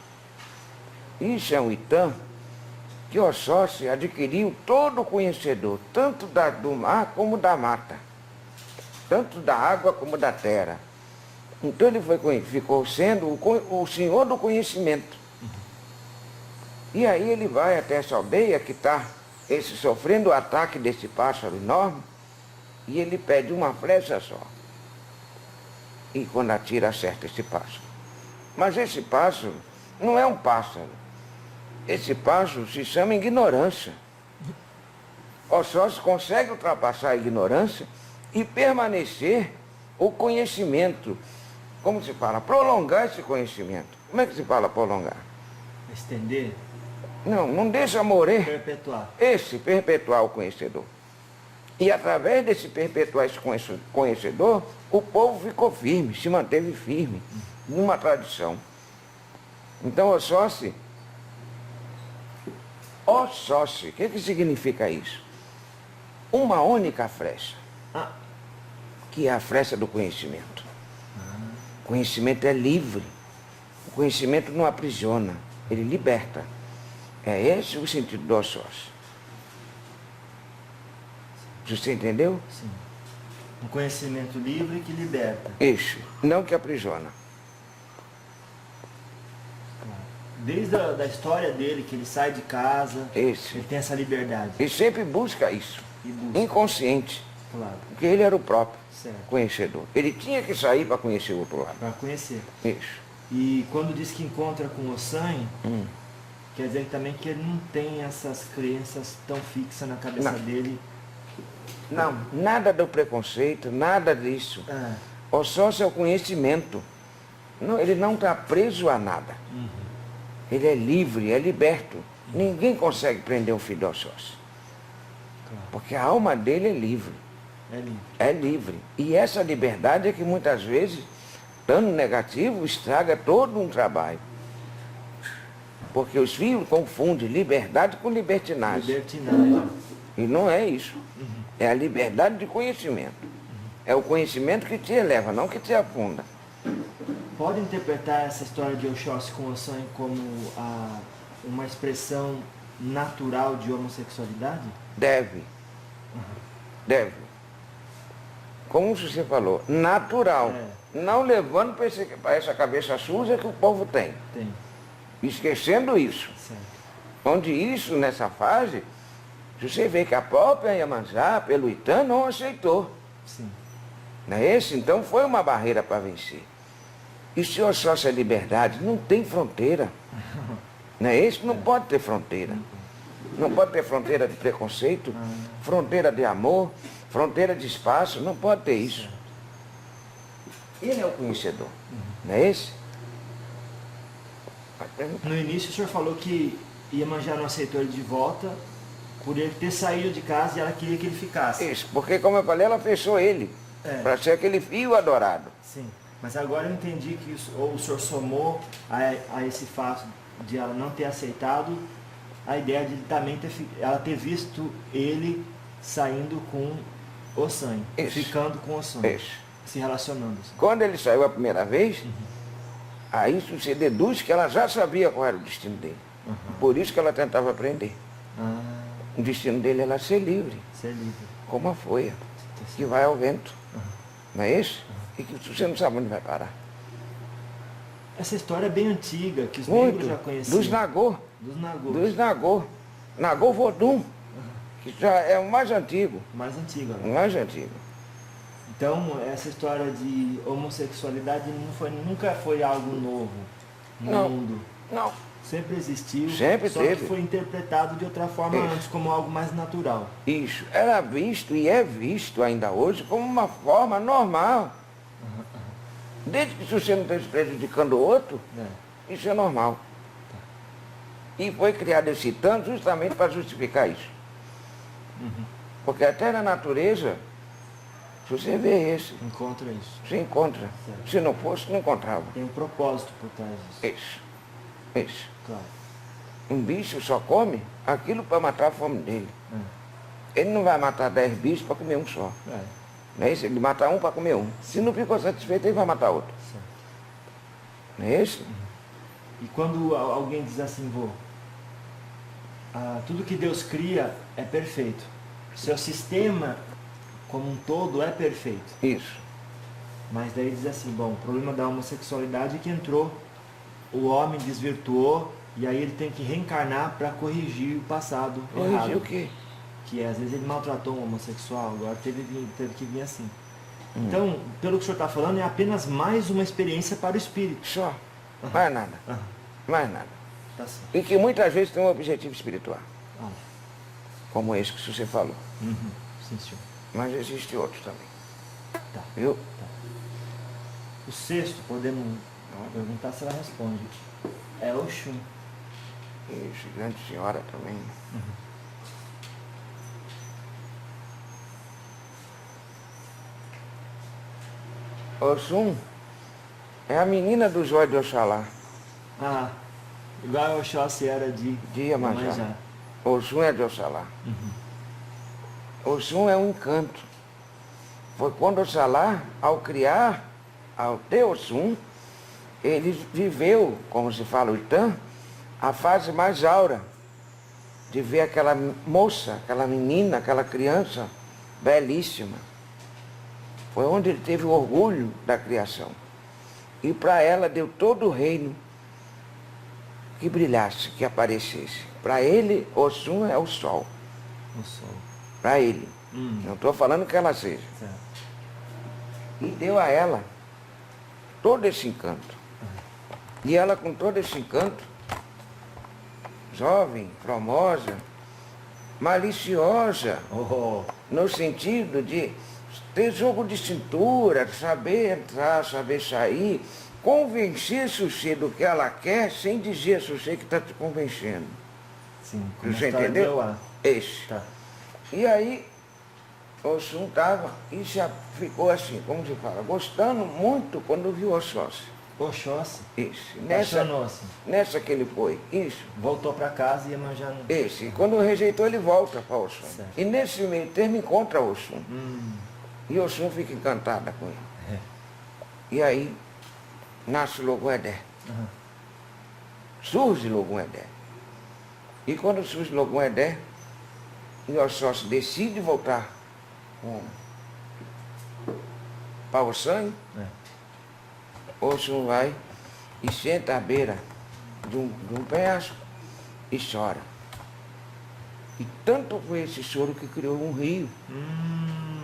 Isso é um Itã que Oxóssi adquiriu todo o conhecedor, tanto do mar como da mata, tanto da água como da terra. Então ele ficou sendo o senhor do conhecimento. E aí ele vai até essa aldeia que está sofrendo o ataque desse pássaro enorme, e ele pede uma flecha só. E quando atira, acerta esse pássaro. Mas esse pássaro não é um pássaro. Esse pássaro se chama ignorância. Oxóssi consegue ultrapassar a ignorância e permanecer o conhecimento. Como se fala? Prolongar esse conhecimento. Como é que se fala prolongar? Estender. Não deixa morrer. Perpetuar. Esse perpetuar o conhecedor. E através desse perpetuar esse conhecedor, o povo ficou firme, se manteve firme, numa tradição. Então Oxóssi, o que significa isso? Uma única flecha, que é a flecha do conhecimento. O conhecimento é livre, o conhecimento não aprisiona, ele liberta. É esse o sentido do Oxóssi. Você entendeu? Sim. Um conhecimento livre que liberta. Isso, não que aprisiona. Desde a da história dele, que ele sai de casa, Isso. ele tem essa liberdade. Ele sempre busca isso, E busca. inconsciente, Claro. porque ele era o próprio Certo. conhecedor. Ele tinha que sair para conhecer o outro lado. Para conhecer. Isso. E quando diz que encontra com o sangue, quer dizer também que ele não tem essas crenças tão fixas na cabeça Não. dele. Não, nada do preconceito, nada disso. O Oxóssi é o conhecimento. Não, ele não está preso a nada. Ele é livre, é liberto. Ninguém consegue prender um filho do Oxóssi. Claro. Porque a alma dele é livre. É livre. É livre. E essa liberdade é que muitas vezes, estando negativo, estraga todo um trabalho. Porque os filhos confundem liberdade com libertinagem. Libertinagem. E não é isso. É a liberdade de conhecimento. É o conhecimento que te eleva, não que te afunda. Pode interpretar essa história de Oxóssi com Ossanho como uma expressão natural de homossexualidade? Deve. Deve. Como você falou, natural. Não levando para essa cabeça suja que o povo tem. Tem. Esquecendo isso. Certo. Onde isso, nessa fase, você vê que a própria Iemanjá, pelo Itã, não aceitou. Sim. Não é esse? Então foi uma barreira para vencer. E se Oxóssi é liberdade, não tem fronteira. Não é esse? Não pode ter fronteira. Não pode ter fronteira de preconceito, fronteira de amor, fronteira de espaço, não pode ter isso. Ele é o conhecedor, não é esse? No início o senhor falou que Iemanjá não aceitou ele de volta por ele ter saído de casa e ela queria que ele ficasse. Isso, porque como eu falei, ela fechou ele para ser aquele filho adorado. Sim, mas agora eu entendi que o senhor somou a esse fato de ela não ter aceitado a ideia de também ela ter visto ele saindo com Ossanho, ficando com Ossanho, se relacionando. Quando ele saiu a primeira vez, aí você deduz que ela já sabia qual era o destino dele. Por isso que ela tentava aprender. O destino dele era ser livre. Ser livre. Como a folha, que vai ao vento. Não é isso? E que você não sabe onde vai parar. Essa história é bem antiga, que os Muito. negros já conheciam. Dos Nagô. Dos Nagô. Dos Nagô. Nagô Vodum, que já é o mais antigo. Mais antigo. O mais antigo. Então, essa história de homossexualidade nunca foi algo novo no mundo. Não. Sempre existiu. Sempre só teve. que foi interpretado de outra forma antes, como algo mais natural. Isso. Era visto e é visto ainda hoje como uma forma normal. Desde que você não esteja prejudicando o outro, isso é normal. E foi criado esse tanto justamente para justificar isso. Porque até na natureza, se você vê isso, Encontra isso. você encontra. Certo. Se não fosse, não encontrava. Tem um propósito por trás disso. Isso. Claro. Um bicho só come aquilo para matar a fome dele. Ele não vai matar 10 bichos para comer um só. Não é isso? Ele mata um para comer um. Se não ficou satisfeito, ele vai matar outro. Certo. Não é isso? E quando alguém diz assim, tudo que Deus cria é perfeito. Seu sistema como um todo é perfeito. Isso. Mas daí diz assim, o problema da homossexualidade é que entrou, o homem desvirtuou, e aí ele tem que reencarnar para corrigir o passado errado. Corrigir o quê? Que às vezes ele maltratou um homossexual, agora teve que vir assim. Então, pelo que o senhor está falando, é apenas mais uma experiência para o espírito. Só. Mais nada. Mais nada. Tá certo. E que muitas vezes tem um objetivo espiritual. Como esse que você falou. Sim, senhor. Mas existe outros também. Tá. Viu? O sexto, podemos perguntar se ela responde. É Oxum. Isso, grande senhora também. Oxum é a menina do Zóio de Oxalá. Igual a Oxóssi era de Iemanjá. Oxum é de Oxalá. Oxum é um encanto. Foi quando Oxalá, ao criar, ao ter Oxum, ele viveu, como se fala o Itã, a fase mais aura de ver aquela moça, aquela menina, aquela criança belíssima. Foi onde ele teve o orgulho da criação. E para ela deu todo o reino que brilhasse, que aparecesse. Para ele, Oxum é o sol. O sol. Para ele. Não estou falando que ela seja. Certo. E deu a ela todo esse encanto. E ela, com todo esse encanto, jovem, formosa, maliciosa, no sentido de ter jogo de cintura, saber entrar, saber sair, convencer você do que ela quer, sem dizer a você que está te convencendo. Sim, você entendeu? Esse. Tá. E aí, Oxum estava e já ficou assim, como se fala, gostando muito quando viu Oxóssi. Oxóssi. Isso. Apaixonou-se. Nessa que ele foi. Isso. Voltou para casa e ia manjando. Esse. Quando rejeitou, ele volta para Oxum. Certo. E nesse meio termo encontra Oxum. E Oxum fica encantada com ele. É. E aí nasce Logum-Edé. Surge Logum-Edé. E quando surge Logum-Edé, e Oxóssi decide voltar para o sangue, Oxum vai e senta à beira de um penhasco e chora. E tanto foi esse choro que criou um rio.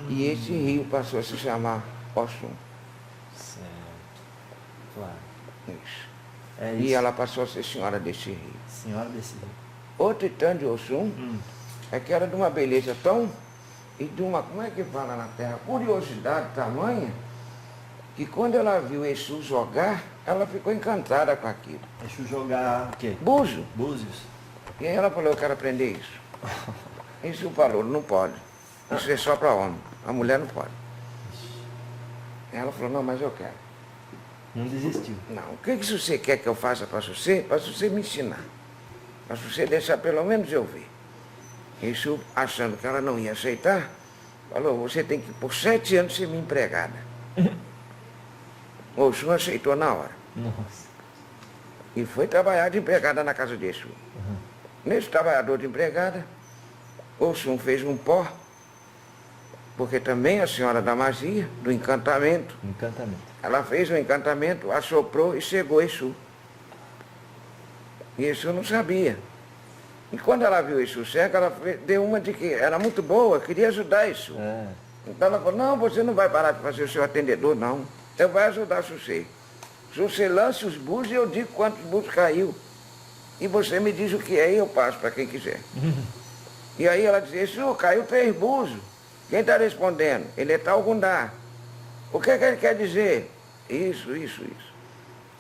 E esse rio passou a se chamar Oxum. Certo. Claro. Isso. É E isso. ela passou a ser senhora desse rio. Senhora desse rio. Outro titã de Oxum é que era de uma beleza tão, e de uma, como é que fala na terra, curiosidade tamanha, que quando ela viu Exu jogar, ela ficou encantada com aquilo. Deixa eu jogar o quê? Búzio. Búzios. E aí ela falou, eu quero aprender isso. Exu falou, não pode. Isso é só para homem. A mulher não pode. Ela falou, não, mas eu quero. Não desistiu. Não, o que você quer que eu faça para você? Para você me ensinar. Para você deixar pelo menos eu ver. Isso, achando que ela não ia aceitar, falou, você tem que por 7 anos ser minha empregada. O Exu aceitou na hora. Nossa. E foi trabalhar de empregada na casa de Exu. Nesse trabalhador de empregada, o Exu fez um pó, porque também a senhora da magia, do encantamento, Encantamento. ela fez um encantamento, assoprou e chegou Exu. E Exu não sabia. E quando ela viu Exu cego, ela deu uma de que era muito boa, queria ajudar Exu. Então ela falou, não, você não vai parar de fazer o seu atendedor, não. Eu vou ajudar você. Se você lança os búzios, eu digo quantos búzios caiu. E você me diz o que é e eu passo para quem quiser. E aí ela dizia, Exu, caiu 3 búzios. Quem está respondendo? Ele é tal Gundá. O que é que ele quer dizer? Isso.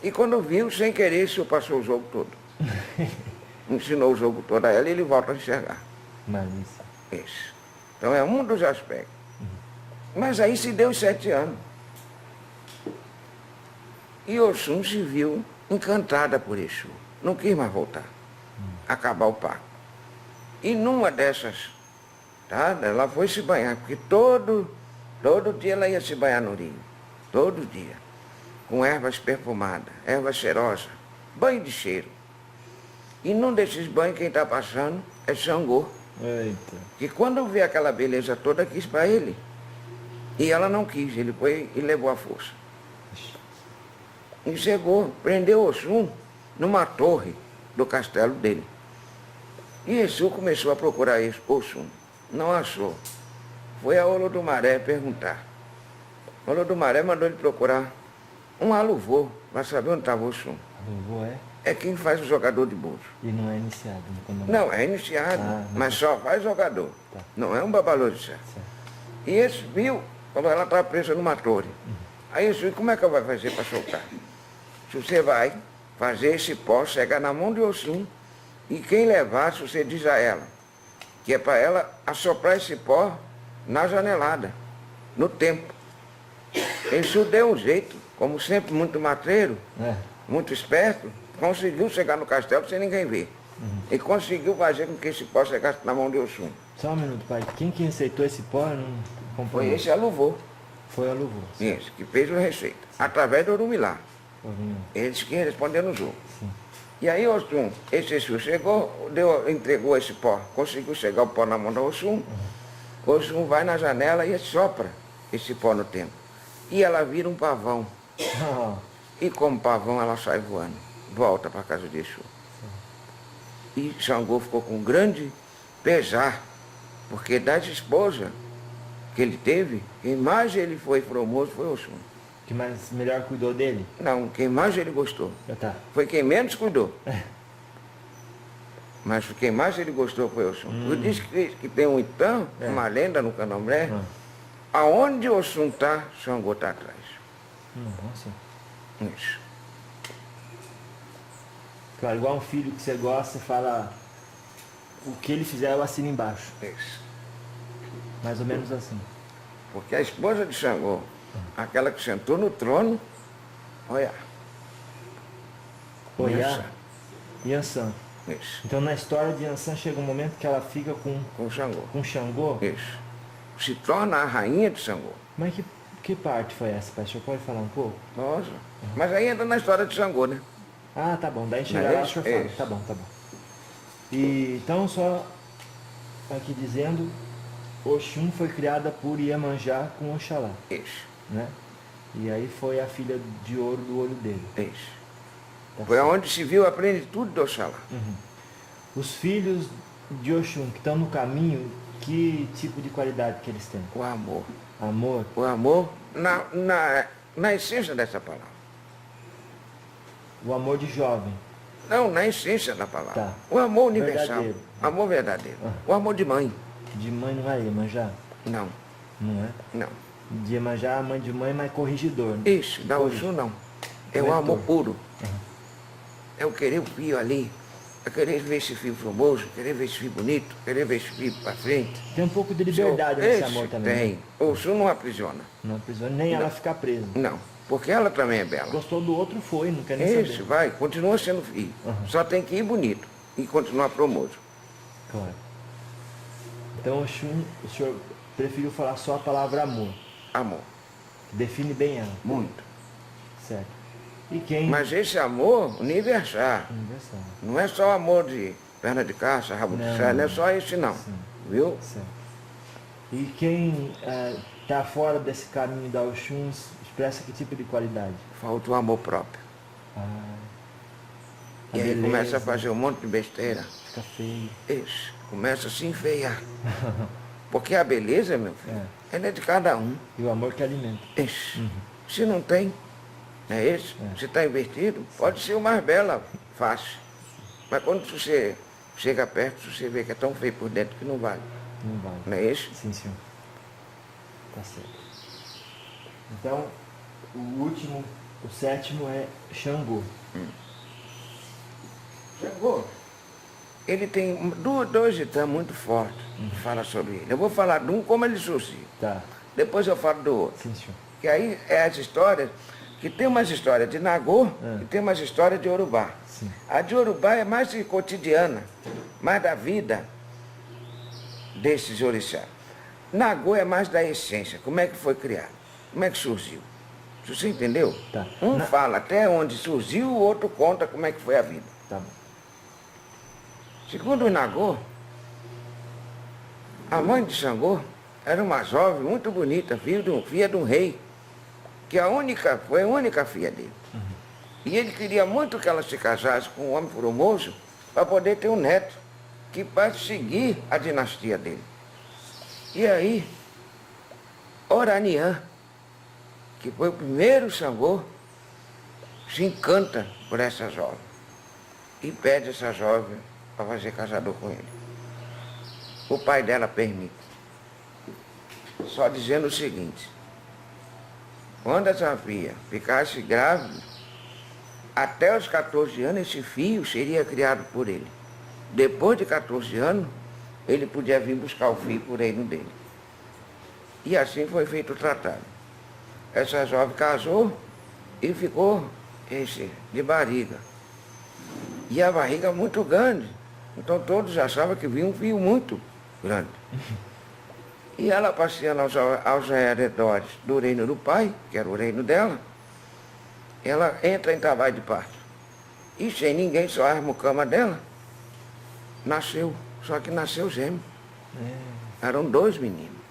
E quando viu, sem querer, Exu passou o jogo todo. Ensinou o jogo todo a ela e ele volta a enxergar. Malícia. Isso. Então é um dos aspectos. Mas aí se deu 7 anos. E Oxum se viu encantada por Exu. Não quis mais voltar. Acabar o pacto. E numa dessas, tá, ela foi se banhar, porque todo dia ela ia se banhar no rio. Todo dia. Com ervas perfumadas, ervas cheirosas, banho de cheiro. E num desses banhos quem está passando é Xangô. Eita. Que quando vê aquela beleza toda quis para ele. E ela não quis, ele foi e levou a força. E chegou, prendeu Oxum numa torre do castelo dele. E Exu começou a procurar Oxum. Não achou. Foi a Olodumaré perguntar. Olodumaré mandou ele procurar um aluvô para saber onde estava Oxum. Aluvô é? É quem faz o jogador de búzio. E não é iniciado no candomblé? Não, é iniciado, mas só faz jogador. Tá. Não é um babalorixá. Certo. E esse viu, falou, ela estava presa numa torre. Aí Exu, como é que eu vou fazer para soltar? Se você vai fazer esse pó, chegar na mão de Oxum, e quem levar, se você diz a ela, que é para ela assoprar esse pó na janelada, no tempo. Exu deu um jeito, como sempre, muito matreiro, muito esperto, conseguiu chegar no castelo sem ninguém ver. E conseguiu fazer com que esse pó chegasse na mão de Oxum. Só um minuto, pai. Quem que receitou esse pó não comprou? Foi esse aluvô. Foi Aluvô. Isso, que fez a receita, através do Orumilá. Orumilá. Eles que responderam no jogo. Sim. E aí Oxum, esse Exu chegou, entregou esse pó, conseguiu chegar o pó na mão da Oxum. Oxum vai na janela e sopra esse pó no tempo. E ela vira um pavão. E como pavão ela sai voando, volta para a casa de Exu. E Xangô ficou com grande pesar, porque das esposas que ele teve, quem mais ele foi formoso foi Oxum. Que mais melhor cuidou dele? Não, quem mais ele gostou Tá. foi quem menos cuidou. Mas quem mais ele gostou foi Oxum. Eu disse que tem um Itã, uma lenda no candomblé, aonde Oxum está, Xangô está atrás. Nossa. Isso. Claro, igual um filho que você gosta, você fala o que ele fizer eu assino embaixo. Isso. Mais ou menos assim. Porque a esposa de Xangô, aquela que sentou no trono, olha, Oiá e Ansan. Isso. Então na história de Ansan chega um momento que ela fica Com Xangô. com Xangô. Isso. Se torna a rainha de Xangô. Mas que parte foi essa, pai? O senhor pode falar um pouco? Nossa. Mas aí entra na história de Xangô, né? Ah, tá bom. Daí chega Mas lá, o senhor fala. isso. Tá bom, tá bom. E então só aqui dizendo, Oxum foi criada por Iemanjá com Oxalá, Isso. né? E aí foi a filha de ouro do olho dele. Isso. Tá Foi certo. onde se viu a plenitude do Oxalá. Os filhos de Oxum que estão no caminho, que tipo de qualidade que eles têm? O amor. Amor? O amor na essência dessa palavra. O amor de jovem. Não, na essência da palavra. Tá. O amor universal. Verdadeiro. Amor verdadeiro. O amor de mãe. De mãe não é Iemanjá? Não, Não é? não. De Iemanjá, mãe de mãe, mas corrigidor. Né? Isso, da Oxum não. É o Corretor. amor puro. É o querer o fio ali. É querer ver esse fio formoso, querer ver esse fio bonito, querer ver esse fio para frente. Tem um pouco de liberdade nesse amor também. Tem. Né? Oxum não aprisiona. Não precisa nem ela ficar presa. Não, porque ela também é bela. Gostou do outro, foi, não quer nem Isso, saber. vai, continua sendo fio. Só tem que ir bonito e continuar promoso. Claro. Então Oxum, o senhor preferiu falar só a palavra amor, Amor, que define bem ela. muito. Certo. E quem? Mas esse amor universal, Universal. não é só amor de perna de caça, rabo de Não. saia, não é só esse não. Viu? Certo. E quem está fora desse caminho da Oxum expressa que tipo de qualidade? Falta o amor próprio. A E aí beleza, começa a fazer um monte de besteira. Fica feio. Isso, começa a se enfeiar. Porque a beleza, meu filho, ela é de cada um. E o amor que alimenta. Isso. Se não tem, não é isso? Se está invertido, pode ser o mais bela, fácil. Mas quando você chega perto, você vê que é tão feio por dentro que não vale. Não vale. Não é isso? Sim, senhor. Tá certo. Então, o sétimo é Xangô. Chegou. Ele tem dois itãs muito fortes que falam sobre ele. Eu vou falar de um como ele surgiu. Tá. Depois eu falo do outro. Sim, senhor. Que aí é as histórias, que tem umas histórias de Nagô e tem umas histórias de Urubá. Sim. A de Urubá é mais de cotidiana, mais da vida desses orixás. Nagô é mais da essência, como é que foi criado, como é que surgiu. Você entendeu? Tá. Um fala até onde surgiu, o outro conta como é que foi a vida. Tá bom. Segundo o Nagô, a mãe de Xangô era uma jovem muito bonita, filha de um rei, que foi a única filha dele. E ele queria muito que ela se casasse com um homem formoso para poder ter um neto, que para seguir a dinastia dele. E aí, Oraniã, que foi o primeiro Xangô, se encanta por essa jovem e pede essa jovem para fazer casador com ele. O pai dela permite, só dizendo o seguinte: quando essa filha ficasse grávida, até os 14 anos esse filho seria criado por ele. Depois de 14 anos, ele podia vir buscar o filho por reino dele. E assim foi feito o tratado. Essa jovem casou e ficou de barriga. E a barriga muito grande. Então todos achavam que vinha um filho muito grande. E ela passeando aos arredores do reino do pai, que era o reino dela, ela entra em trabalho de parto. E sem ninguém, só a mucama dela, nasceu. Só que nasceu gêmeo. Eram 2 meninos.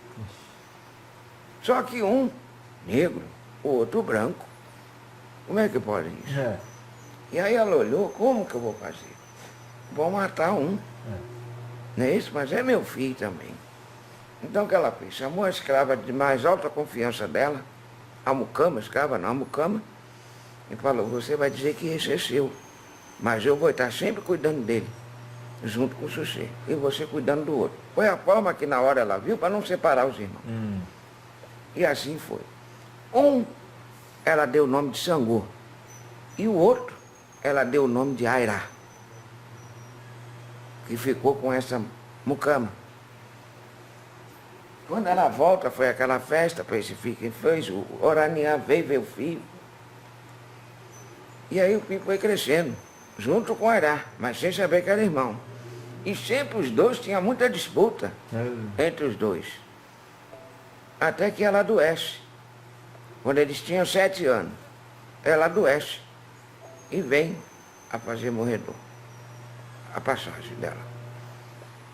Só que um negro, o outro branco. Como é que pode isso? E aí ela olhou, como que eu vou fazer? Vou matar um. Não é isso? Mas é meu filho também. Então o que ela fez? Chamou a escrava de mais alta confiança dela, a mucama, escrava não, a mucama, e falou: você vai dizer que esse é seu, mas eu vou estar sempre cuidando dele, junto com o Xuxê, e você cuidando do outro. Foi a forma que na hora ela viu para não separar os irmãos. E assim foi. Um, ela deu o nome de Xangô, e o outro, ela deu o nome de Airá, que ficou com essa mucama. Quando ela volta, foi aquela festa para esse filho que fez, o Oraniã veio ver o filho. E aí o filho foi crescendo. junto com Airá, mas sem saber que era irmão. E sempre os dois tinham muita disputa entre os dois. Até que ela adoece. Quando eles tinham 7 anos, ela adoece e vem a fazer morredor, a passagem dela.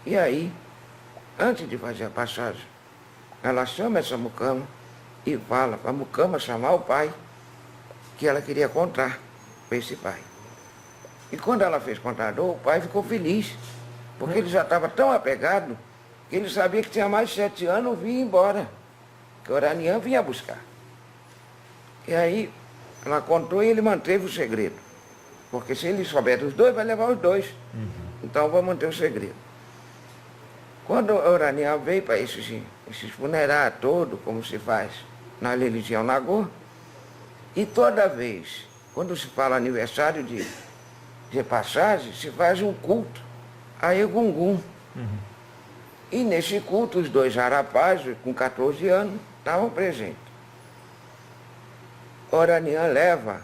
E aí, antes de fazer a passagem, ela chama essa mucama e fala para a mucama chamar o pai, que ela queria contar para esse pai. E quando ela fez contador, o pai ficou feliz, porque ele já estava tão apegado que ele sabia que tinha mais de 7 anos, vinha embora, que Oraniã vinha buscar. E aí ela contou e ele manteve o segredo, porque se ele souber dos dois, vai levar os dois. Então vou manter o segredo. Quando Oraniã veio para esses funerários todos, como se faz na religião Nagô, e toda vez, quando se fala aniversário de passagem, se faz um culto a Egungun. E nesse culto, os 2 rapazes, com 14 anos, estavam presentes. Oraniã leva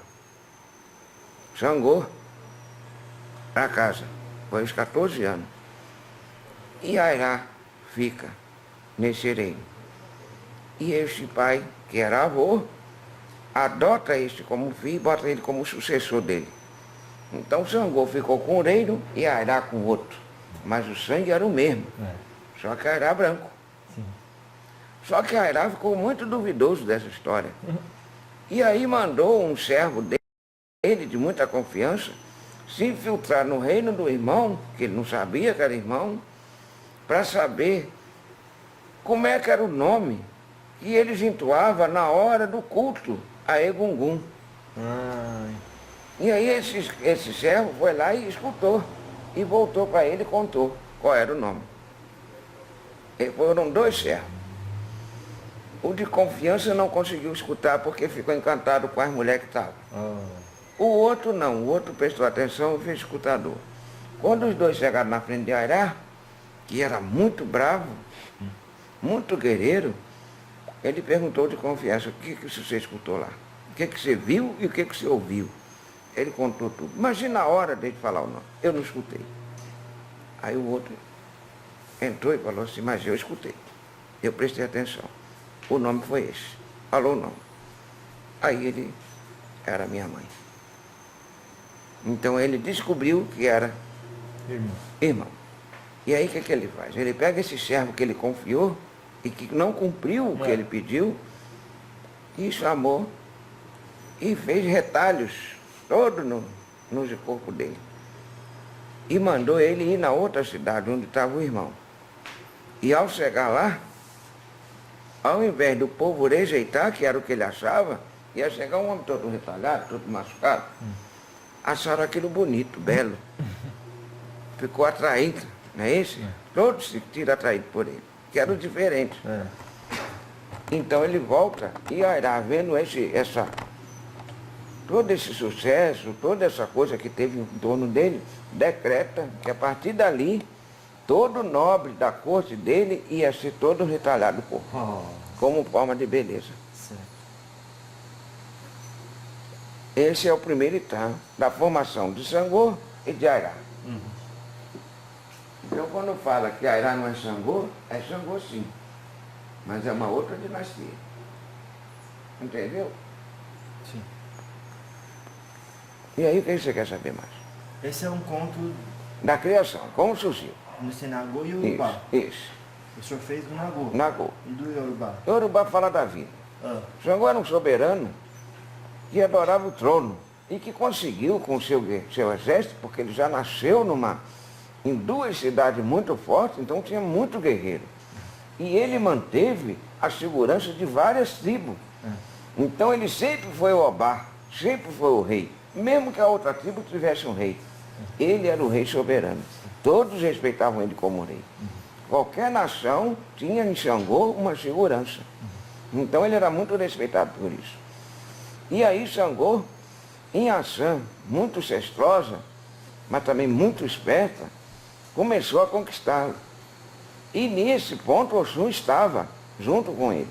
Xangô para casa, foi aos 14 anos. E Airá fica nesse reino. E este pai, que era avô, adota este como filho e bota ele como sucessor dele. Então Xangô ficou com o reino e Airá com o outro. Mas o sangue era o mesmo, só que Airá branco. Sim. Só que Airá ficou muito duvidoso dessa história. E aí mandou um servo dele, de muita confiança, se infiltrar no reino do irmão, que ele não sabia que era irmão, para saber como é que era o nome que eles entoavam na hora do culto a Egungun. E aí esse servo foi lá e escutou, e voltou para ele e contou qual era o nome. E foram 2 servos. O de confiança não conseguiu escutar porque ficou encantado com as mulheres que estavam. O outro não, o outro prestou atenção e fez escutador. Quando os 2 chegaram na frente de Airá, que era muito bravo, muito guerreiro, ele perguntou de confiança: o que você escutou lá? O que você viu e o que você ouviu? Ele contou tudo. Imagina a hora dele falar o nome. Eu não escutei. Aí o outro entrou e falou assim: mas eu escutei. Eu prestei atenção. O nome foi esse. Falou o nome. Aí ele era minha mãe. Então ele descobriu que era irmão. E aí o que ele faz? Ele pega esse servo que ele confiou e que não cumpriu o que ele pediu e chamou e fez retalhos todo no corpo dele. E mandou ele ir na outra cidade onde estava o irmão. E ao chegar lá, ao invés do povo rejeitar, que era o que ele achava, ia chegar um homem todo retalhado, todo machucado. Acharam aquilo bonito, belo. Ficou atraído, não é isso? Todos se tiram atraídos por ele, que eram diferentes. Então ele volta e Airá, vendo todo esse sucesso, toda essa coisa que teve em torno dele, decreta que a partir dali, todo nobre da corte dele ia ser todo retalhado por como forma de beleza. Esse é o primeiro etapa da formação de Xangô e de Airá. Então quando fala que Airá não é Xangô sim, mas é uma outra dinastia. Entendeu? Sim. E aí o que você quer saber mais? Esse é um conto da criação, como surgiu. no Nagô e Yorubá. Isso. O senhor fez do Nagô. Nagô. E do Yorubá. Yorubá fala da vida. Xangô era um soberano que adorava o trono e que conseguiu com o seu exército, porque ele já nasceu em 2 cidades muito fortes, então tinha muito guerreiro. E ele manteve a segurança de várias tribos. Então ele sempre foi o Obá, sempre foi o rei. Mesmo que a outra tribo tivesse um rei. Ele era o rei soberano. Todos respeitavam ele como rei. Qualquer nação tinha em Xangô uma segurança. Então ele era muito respeitado por isso. E aí Xangô, em ação muito cestrosa, mas também muito esperta, começou a conquistá-lo. E nesse ponto Oxum estava junto com ele.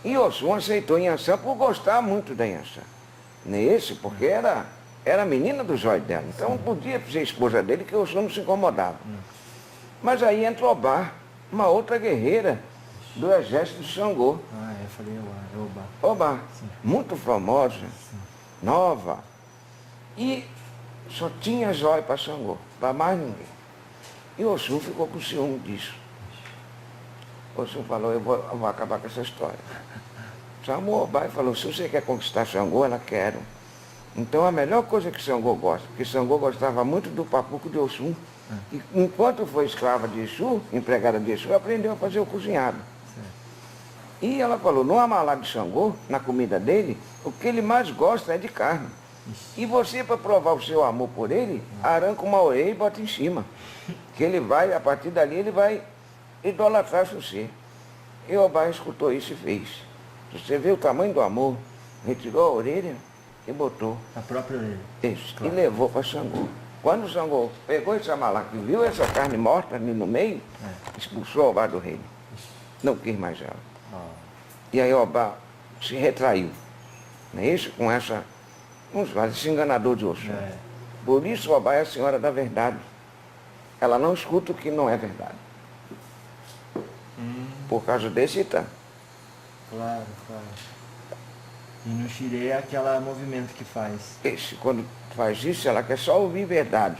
E Oxum aceitou Inhansã por gostar muito da Inhansã. Nesse, porque era era a menina dos olhos dela. Então não podia ser esposa dele, que o Oxum não se incomodava. Mas aí entra Obá, uma outra guerreira do exército de Xangô. Ah, eu falei Obá. Obá, muito famosa, nova. E só tinha joia para Xangô, para mais ninguém. E o Oxum ficou com ciúme disso. O Oxum falou, eu vou acabar com essa história. Chamou Obá e falou, se você quer conquistar Xangô, ela quer. Então a melhor coisa que Xangô gosta, porque Xangô gostava muito do papuco de Oxum. E enquanto foi escrava de Exu, empregada de Exu, aprendeu a fazer o cozinhado. E ela falou, no amalá de Xangô, na comida dele, o que ele mais gosta é de carne. E você, para provar o seu amor por ele, arranca uma orelha e bota em cima. Que ele vai, a partir dali, ele vai idolatrar você. E Obá escutou isso e fez. Você vê o tamanho do amor, retirou a orelha e botou. A própria orelha. Isso, Claro. e levou para Xangô. Quando Xangô pegou esse amalá e viu essa carne morta ali no meio, expulsou Obá do reino. Não quis mais ela. E aí Obá se retraiu. Não é isso? Com essa, vamos falar, esse enganador de Oxum. Por isso Obá é a senhora da verdade. Ela não escuta o que não é verdade. Por causa desse Itã. Claro, claro. E no Xirê é aquele movimento que faz. Esse, quando faz isso, ela quer só ouvir verdade.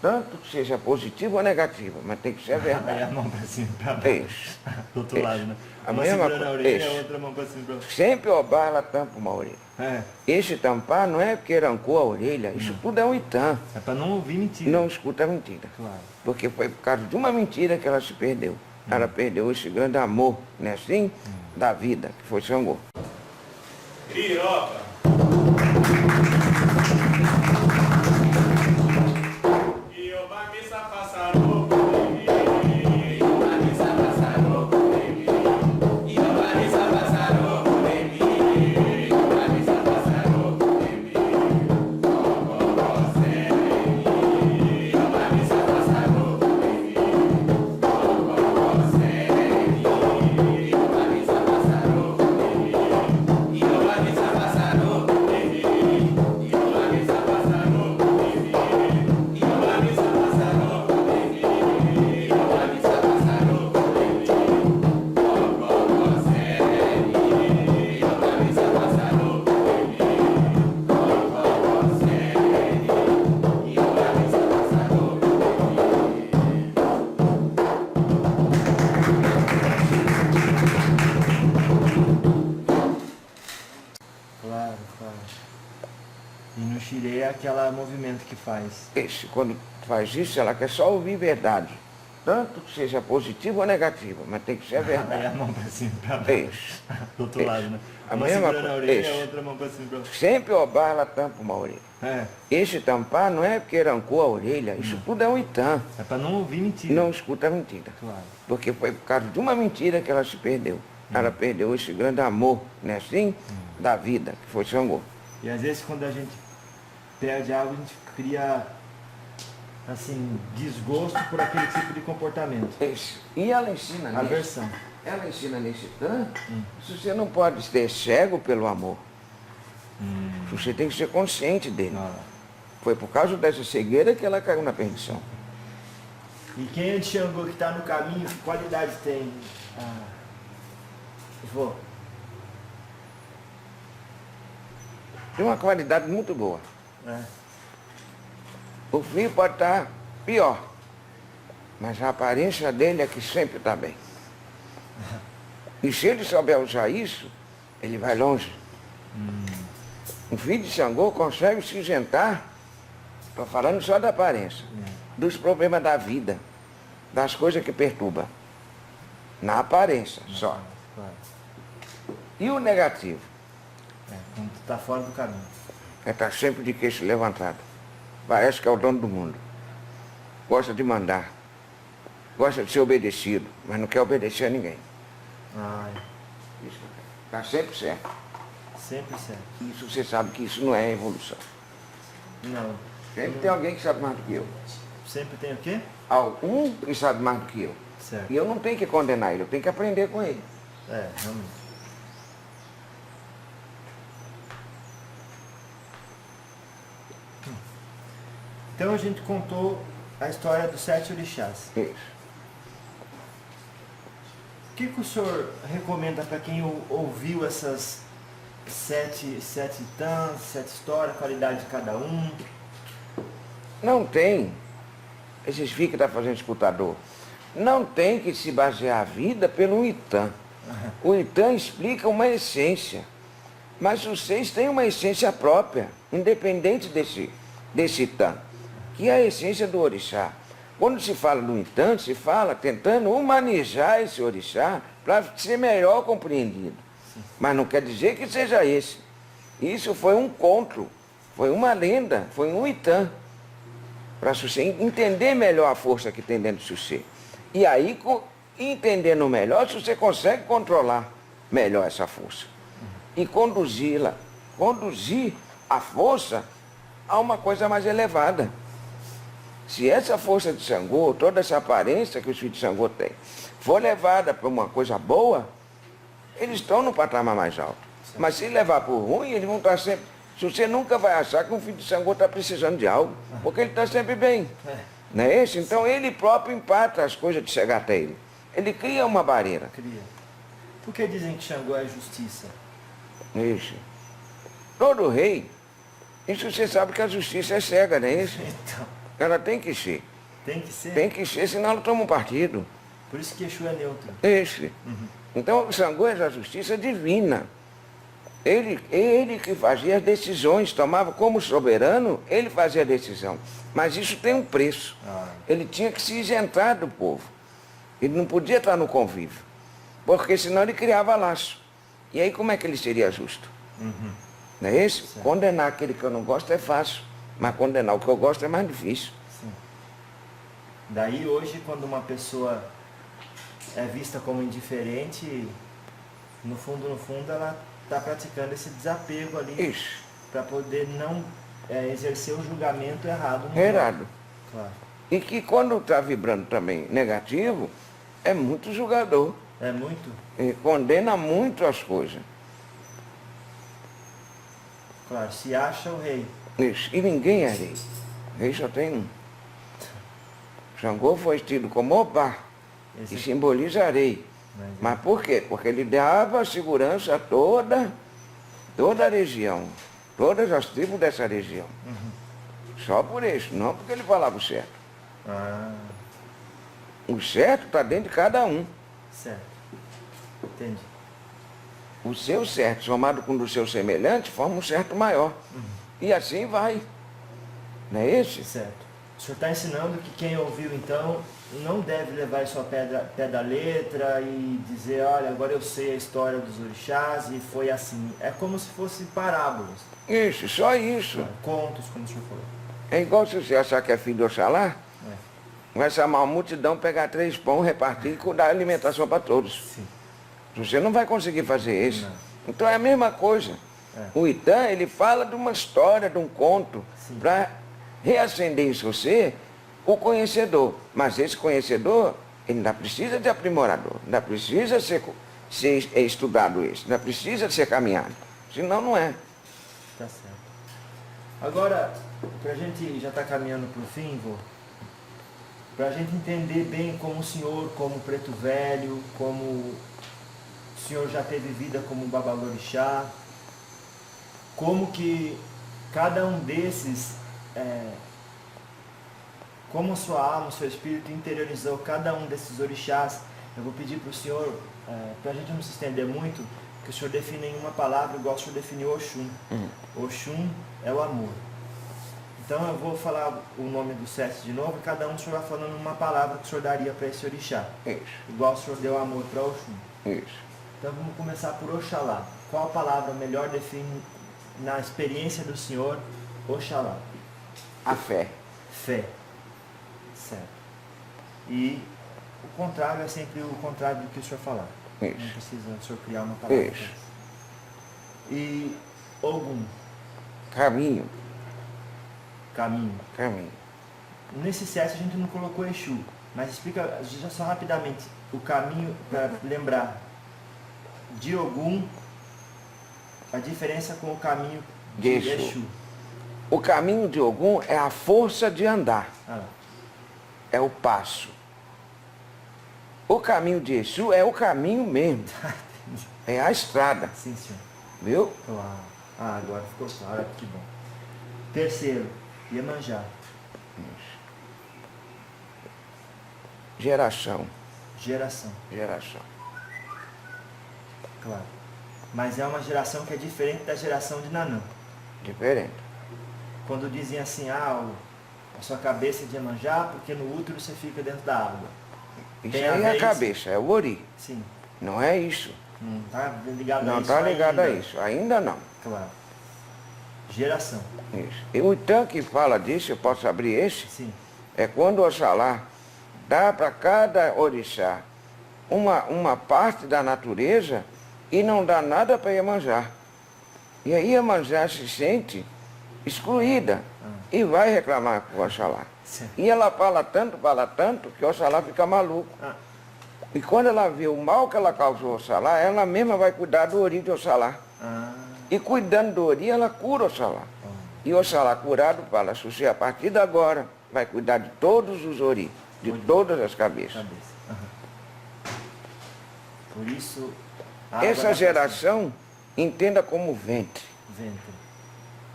Tanto que seja positiva ou negativa, mas tem que ser a Aí a verdade. mão pra cima e pra baixo. Isso. Do outro Isso. lado, né? A Uma mesma segurando a coisa. orelha e a Isso. outra mão pra cima e pra baixo. Sempre Obá, ela tampa uma orelha. É. Esse tampar não é porque arrancou a orelha, isso tudo é um Itã. É pra não ouvir mentira. Não escuta mentira. Claro. Porque foi por causa de uma mentira que ela se perdeu. Ela perdeu esse grande amor, né, assim, da vida, que foi Xangô. Piroca. E o Bamissa passarou por mim. E o Bamissa passarou por mim. E o Bamissa passarou por mim. E o Bamissa passarou por mim. Como você. E o Bamissa passarou por mim. Como você. E o Bamissa passarou por mim. E o Bamissa passarou por mim. E o Bamissa passarou por mim. E o Bamissa passarou por mim. E o Bamissa passarou por mim. Como você. E o Bamissa passarou por mim. Como você. E o Bamissa passarou por Claro, claro. E no Xirê é aquele movimento que faz. Esse, quando faz isso, ela quer só ouvir verdade. Tanto que seja positiva ou negativa, mas tem que ser a Aí a verdade. mão pra cima e pra baixo. Isso. Do outro Isso. lado, né? A Uma mesma segurando a coisa. orelha e a Isso. outra mão pra cima e pra baixo. Sempre Obá, ela tampa uma orelha. É. Esse tampar não é porque arrancou a orelha, isso tudo é um Itã. É pra não ouvir mentira. Não escuta mentira. Claro. Porque foi por causa de uma mentira que ela se perdeu. Ela perdeu esse grande amor, né, assim, da vida, que foi Xangô. E às vezes quando a gente perde algo, a gente cria, assim, desgosto por aquele tipo de comportamento. Isso. E ela ensina nisso. Aversão. Ela ensina nesse Itã, se você não pode ser cego pelo amor. Você tem que ser consciente dele. Ah. Foi por causa dessa cegueira que ela caiu na perdição. E quem é de Xangô que está no caminho, que qualidade tem? Vô. Tem uma qualidade muito boa. É. O filho pode estar pior, mas a aparência dele é que sempre está bem. E se ele souber usar isso, ele vai longe. Um filho de Xangô consegue se isentar, estou falando só da aparência, dos problemas da vida, das coisas que perturbam. Na aparência só. Claro. E o negativo? É, quando tu tá fora do caminho. É estar sempre de queixo levantado. Parece que é o dono do mundo. Gosta de mandar. Gosta de ser obedecido, mas não quer obedecer a ninguém. Ai, Está sempre certo. sempre certo. Isso você sabe que isso não é evolução. Não. Sempre tem alguém que sabe mais do que eu. Sempre tem o quê? Algum que sabe mais do que eu. Certo. E eu não tenho que condenar ele, eu tenho que aprender com ele. É, realmente. Então a gente contou a história dos 7 orixás. Isso. O que o senhor recomenda para quem ouviu essas 7 tãs, 7 histórias, a qualidade de cada um? Não tem, esses FII que está fazendo escutador, não tem que se basear a vida pelo Itã. O Itã explica uma essência, mas os 6 têm uma essência própria, independente desse Itã, que é a essência do orixá. Quando se fala do Itã, se fala tentando humanizar esse orixá para ser melhor compreendido. Mas não quer dizer que seja esse. Isso foi um conto, foi uma lenda, foi um Itã, para você entender melhor a força que tem dentro de você. E aí, entendendo melhor, você consegue controlar melhor essa força. E conduzi-la, conduzir a força a uma coisa mais elevada. Se essa força de Xangô, toda essa aparência que os filhos de Xangô têm, for levada para uma coisa boa, eles estão no patamar mais alto. Mas se levar para o ruim, eles vão estar sempre... Você nunca vai achar que um filho de Xangô está precisando de algo, porque ele está sempre bem. Não é isso? Então ele próprio empata as coisas de chegar até ele. Ele cria uma barreira. Cria. Por que dizem que Xangô é justiça? Isso. Todo rei, isso você sabe que a justiça é cega, não é isso? Então, Ela tem que ser. tem que ser. Tem que ser, senão ela toma um partido. Por isso que Exu é neutro. Esse. Então o Xangô é a justiça divina. Ele que fazia as decisões, tomava como soberano, ele fazia a decisão. Mas isso tem um preço. Ele tinha que se isentar do povo. Ele não podia estar no convívio. Porque senão ele criava laço. E aí como é que ele seria justo? Não é isso? Certo. Condenar aquele que eu não gosto é fácil. Mas condenar o que eu gosto é mais difícil. Sim. Daí hoje, quando uma pessoa é vista como indiferente, no fundo, ela está praticando esse desapego ali Isso. para poder não exercer o julgamento errado. No Errado. Claro. E que quando está vibrando também negativo, é muito julgador. É muito? E condena muito as coisas. Claro, se acha o rei. Isso. E ninguém é rei. Rei só tem um. Xangô foi tido como Obá, Esse que simboliza rei. Mas por quê? Porque ele dava segurança a toda a região, todas as tribos dessa região. Só por isso, não porque ele falava o certo. Ah, O certo está dentro de cada um. certo. Entendi. O seu certo, somado com o do seu semelhante, forma um certo maior. E assim vai. Não é isso? Certo. O senhor está ensinando que quem ouviu, então, não deve levar isso ao pé da letra e dizer, olha, agora eu sei a história dos orixás e foi assim. É como se fosse parábolas. Isso, só isso. Contos, como o senhor falou. É igual se você achar que é filho de Oxalá, vai chamar uma multidão, pegar 3 pães, repartir e dar alimentação para todos. Sim. Você não vai conseguir fazer isso. Não. Então é a mesma coisa. O Itã, ele fala de uma história, de um conto, para reacender em você o conhecedor. Mas esse conhecedor, ele ainda precisa de aprimorador, ainda precisa ser estudado isso, ainda precisa ser caminhado. Senão não é. Tá certo. Agora, para a gente já está caminhando para o fim, vô, para a gente entender bem como o senhor, como preto velho, como o senhor já teve vida como babalorixá, como que cada um desses, como a sua alma, o seu espírito interiorizou cada um desses orixás. Eu vou pedir para o senhor, para a gente não se estender muito, que o senhor defina em uma palavra igual o senhor definiu Oxum. Oxum é o amor. Então eu vou falar o nome dos 7 de novo e cada um o senhor vai falando uma palavra que o senhor daria para esse orixá. Isso, Igual o senhor deu amor para Oxum. isso. Então vamos começar por Oxalá. Qual palavra melhor define, na experiência do senhor, Oxalá? A fé. Fé. Certo. E o contrário é sempre o contrário do que o senhor falar. Isso. Não precisa o senhor criar uma palavra. Isso. E Ogum, Caminho. caminho. Caminho. Nesse 7 a gente não colocou Exu, mas explica já só rapidamente o caminho para lembrar de Ogum, a diferença com o caminho de De Exu. Exu. O caminho de Ogum é a força de andar. É o passo. O caminho de Exu é o caminho mesmo. É a estrada. Sim, senhor. Viu? Claro. Agora ficou claro. Que bom. Terceiro, Iemanjá. Geração. Geração. Geração. Claro. Mas é uma geração que é diferente da geração de Nanã. Diferente. Quando dizem assim, a sua cabeça é de Iemanjá, porque no útero você fica dentro da água. Isso aí é a cabeça, é o Ori. Sim. Não é isso. Não está ligado a isso. Não está ligado a isso, ainda não. Claro. Geração. Isso. E o Itã que fala disso, eu posso abrir esse? Sim. É quando Oxalá dá para cada orixá uma parte da natureza e não dá nada para Iemanjá. E aí Iemanjá se sente excluída e vai reclamar com Oxalá. Certo. E ela fala tanto, que Oxalá fica maluco. E quando ela vê o mal que ela causou a Oxalá, ela mesma vai cuidar do Ori de Oxalá. E cuidando do Ori, ela cura Oxalá. E Oxalá curado fala, Xuxi, a partir de agora, vai cuidar de todos os Ori, de todas as cabeças. Por isso... Essa geração, entenda como ventre. Ventre.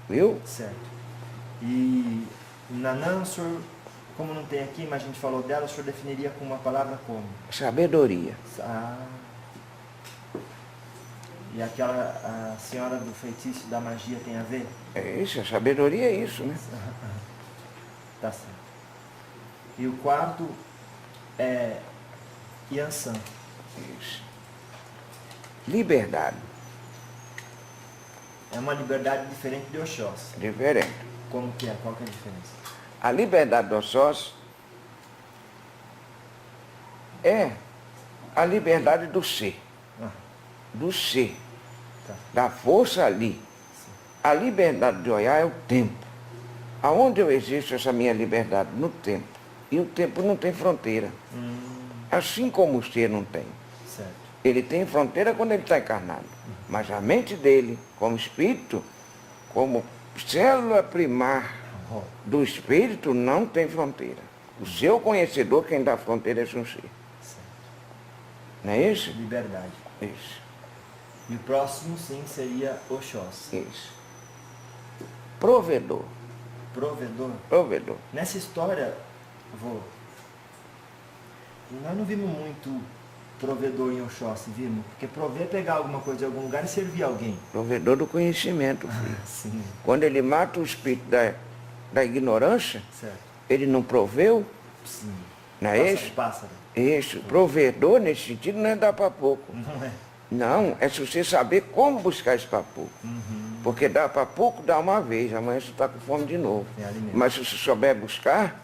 Viu? Certo. E Nanã, o senhor, como não tem aqui, mas a gente falou dela, o senhor definiria com uma palavra como? Sabedoria. E aquela a senhora do feitiço da magia tem a ver? É isso, a sabedoria é isso, né? Tá certo. E o quarto é Yansan. Isso. Liberdade. É uma liberdade diferente de Oxóssi. Diferente. Como que é? Qual que é a diferença? A liberdade do Oxóssi é a liberdade do ser. Do ser. Tá. Da força ali. Sim. A liberdade de Oiá é o tempo. Aonde eu existo essa minha liberdade? No tempo. E o tempo não tem fronteira. Assim como o ser não tem. Certo. Ele tem fronteira quando ele está encarnado. Mas a mente dele, como espírito, como célula primar do espírito, não tem fronteira. O seu conhecedor, quem dá fronteira é seu ser. Não é isso? Liberdade. Isso. E o próximo, sim, seria Oxóssi. Isso. Provedor. Provedor. Provedor. Nessa história, nós não vimos muito provedor em Oxóssi, vimos? Porque prover é pegar alguma coisa de algum lugar e servir alguém. Provedor do conhecimento, filho. Sim. Quando ele mata o espírito da ignorância, Certo. ele não proveu, Sim. não é isso? Pássaro. Isso. Provedor, nesse sentido, não é dar para pouco. Não é? Não, é se você saber como buscar esse para pouco. Porque dar para pouco dá uma vez, amanhã você está com fome de novo. É alimento. Mas se você souber buscar,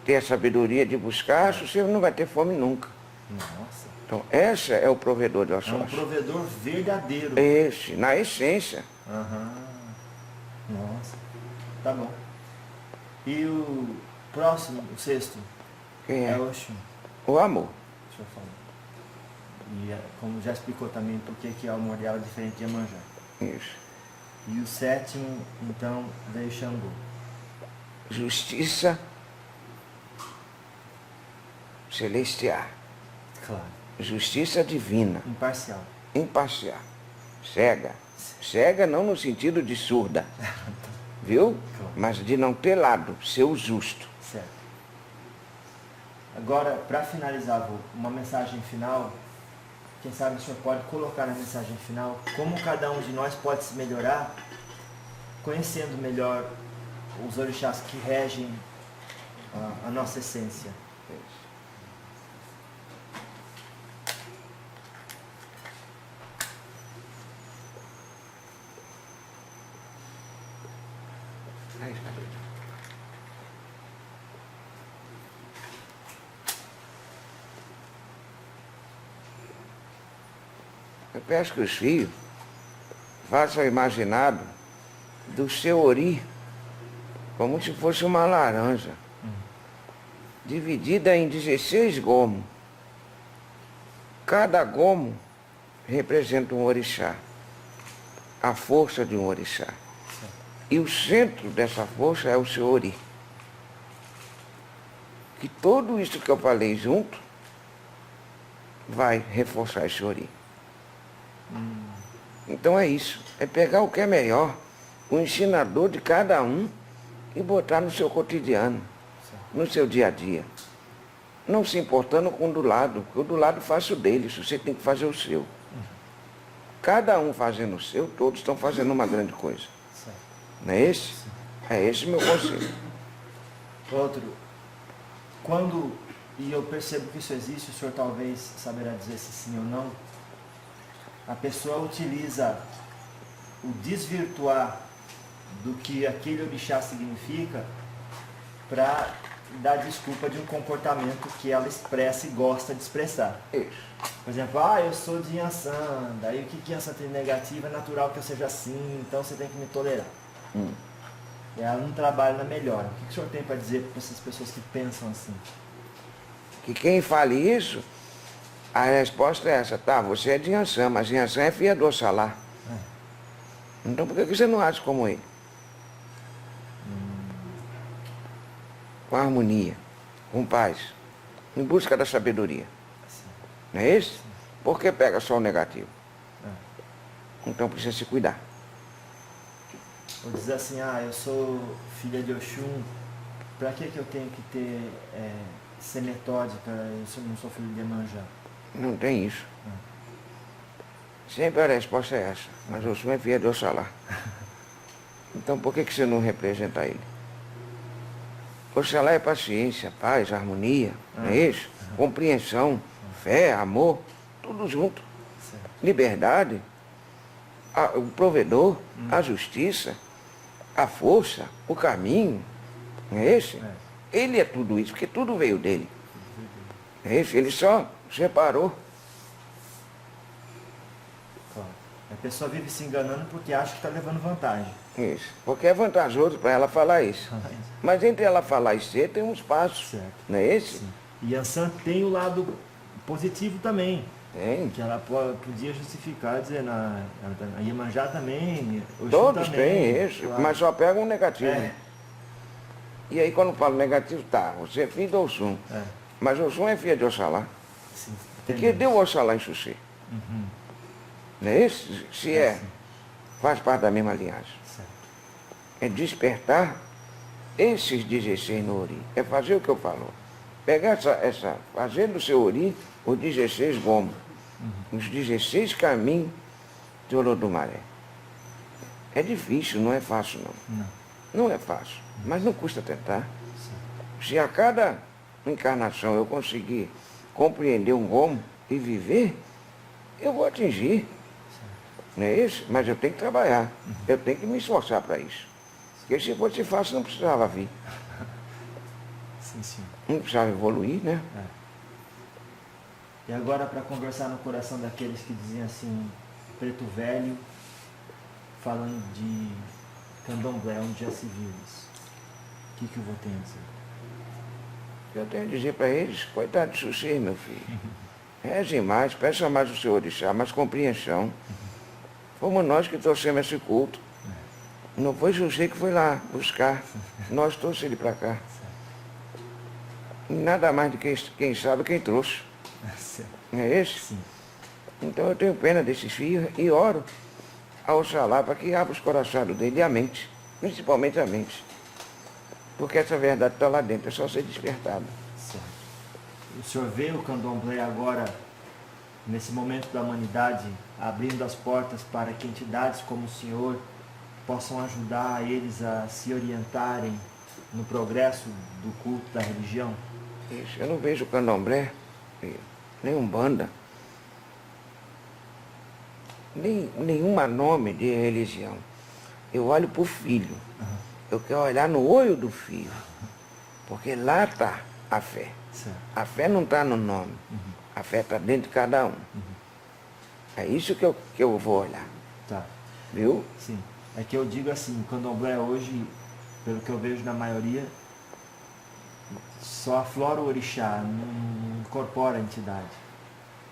ter a sabedoria de buscar, você não vai ter fome nunca. Nossa. Então, esse é o provedor de É um Oxóssi. provedor verdadeiro. Esse, na essência. Nossa. Tá bom. E o próximo, o sexto, Quem é é? Oxum. O amor. Deixa eu falar. E como já explicou também por que o amor dela é diferente de Iemanjá. Isso. E o sétimo, então, veio Xangô. Justiça celestial. Claro. Justiça divina. Imparcial. Imparcial. Cega. Cega não no sentido de surda. Viu? Claro. Mas de não ter lado, ser o justo. Certo. Agora, para finalizar, vô, uma mensagem final. Quem sabe o senhor pode colocar na mensagem final como cada um de nós pode se melhorar, conhecendo melhor os orixás que regem a nossa essência. Eu peço que os filhos façam o imaginado do seu Ori como se fosse uma laranja, dividida em 16 gomos. Cada gomo representa um orixá, a força de um orixá. E o centro dessa força é o seu ori. Que tudo isso que eu falei junto vai reforçar esse ori. Então é isso. É pegar o que é melhor, o ensinador de cada um e botar no seu cotidiano, no seu dia a dia. Não se importando com o do lado, porque o do lado faça o dele, você tem que fazer o seu. Cada um fazendo o seu, todos estão fazendo uma grande coisa. Não é esse? É esse o meu conselho. Outro, quando, e eu percebo que isso existe, o senhor talvez saberá dizer se sim ou não, a pessoa utiliza o desvirtuar do que aquele orixá significa para dar desculpa de um comportamento que ela expressa e gosta de expressar. Isso. Por exemplo, eu sou de Yansan, daí o que Yansan tem negativo é natural que eu seja assim, então você tem que me tolerar. E ela não trabalha na melhora. O que o senhor tem para dizer para essas pessoas que pensam assim? Que quem fale isso, a resposta é essa, tá, você é de Yansan, mas Yansan é filha do Oxalá. Então por que você não age como ele? Com harmonia, com paz, em busca da sabedoria. Não é isso? Por que pega só o negativo? Então precisa se cuidar. Ou dizer assim, eu sou filha de Oxum, para que eu tenho que ser metódica, eu não sou filho de Iemanjá? Não tem isso. Sempre a resposta é essa, mas Oxum é filha de Oxalá. Então por que você não representa ele? Oxalá é paciência, paz, harmonia, não é isso? Compreensão, fé, amor, tudo junto. Liberdade, o provedor, a justiça, a força, o caminho, não é esse? Ele é tudo isso, porque tudo veio dele. É esse, ele só separou. A pessoa vive se enganando porque acha que está levando vantagem. Isso, porque é vantajoso para ela falar isso. Mas entre ela falar e ser, tem um espaço, não é esse? Sim. E Yansan tem o lado positivo também. Tem. Que ela podia justificar, dizendo, a Iemanjá também, Oxum Todos também, têm isso, claro. mas só pegam um negativo. E aí quando falo negativo, tá, você é filho do Oxum. Mas Oxum é filho de Oxalá. Sim, Porque deu Oxalá em Xuxi. Não é isso? Se faz parte da mesma linhagem. Certo. É despertar esses 16 no Ori. É fazer o que eu falo. Pegar fazer do seu Ori os 16 gomos. Os 16 caminhos de Olodumaré. É difícil, não é fácil não. Não é fácil, mas não custa tentar. Se a cada encarnação eu conseguir compreender um gomo e viver, eu vou atingir. Não é isso? Mas eu tenho que trabalhar. Eu tenho que me esforçar para isso. Porque se fosse fácil, não precisava vir. Sim. Não precisava evoluir, né? E agora, para conversar no coração daqueles que diziam assim, preto velho, falando de candomblé, onde já se viu isso, o que eu vou ter a dizer? Eu tenho a dizer para eles, coitado de Xuxi, meu filho. Reze mais, peça mais o seu orixá, mais compreensão. Fomos nós que trouxemos esse culto. Não foi Xuxi que foi lá buscar. Nós trouxemos ele para cá. E nada mais do que quem sabe quem trouxe. Não é esse? Sim. Então eu tenho pena desses filhos e oro ao Oxalá para que abra os corações dele e a mente. Principalmente a mente. Porque essa verdade está lá dentro, é só ser despertada. Certo. O senhor vê o candomblé agora, nesse momento da humanidade, abrindo as portas para que entidades como o senhor possam ajudar eles a se orientarem no progresso do culto da religião? Isso, eu não vejo candomblé, nem umbanda, nenhuma nome de religião. Eu olho para o filho. Eu quero olhar no olho do filho. Porque lá está a fé. Certo. A fé não está no nome. A fé está dentro de cada um. É isso que eu vou olhar. Tá. Viu? Sim. É que eu digo assim, o candomblé hoje, pelo que eu vejo na maioria, só aflora o orixá, não incorpora a entidade.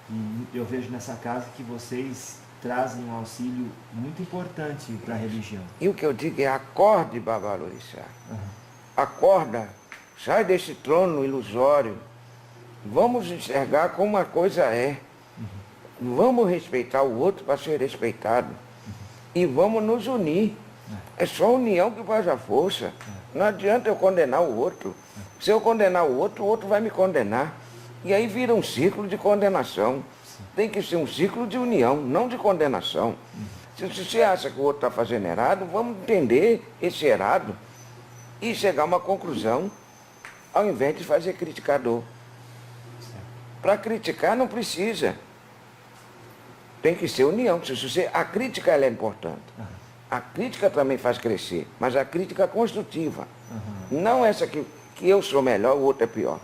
E eu vejo nessa casa que vocês trazem um auxílio muito importante para a religião. E o que eu digo é: acorde, Babalorixá. Acorda, sai desse trono ilusório. Vamos enxergar como a coisa é. Vamos respeitar o outro para ser respeitado. E vamos nos unir. É só a união que faz a força. Não adianta eu condenar o outro. Se eu condenar o outro vai me condenar. E aí vira um ciclo de condenação. Tem que ser um ciclo de união, não de condenação. Se você acha que o outro está fazendo errado, vamos entender esse errado e chegar a uma conclusão, ao invés de fazer criticador. Para criticar não precisa. Tem que ser união. A crítica ela é importante. A crítica também faz crescer, mas a crítica construtiva. Não essa que eu sou melhor, o outro é pior.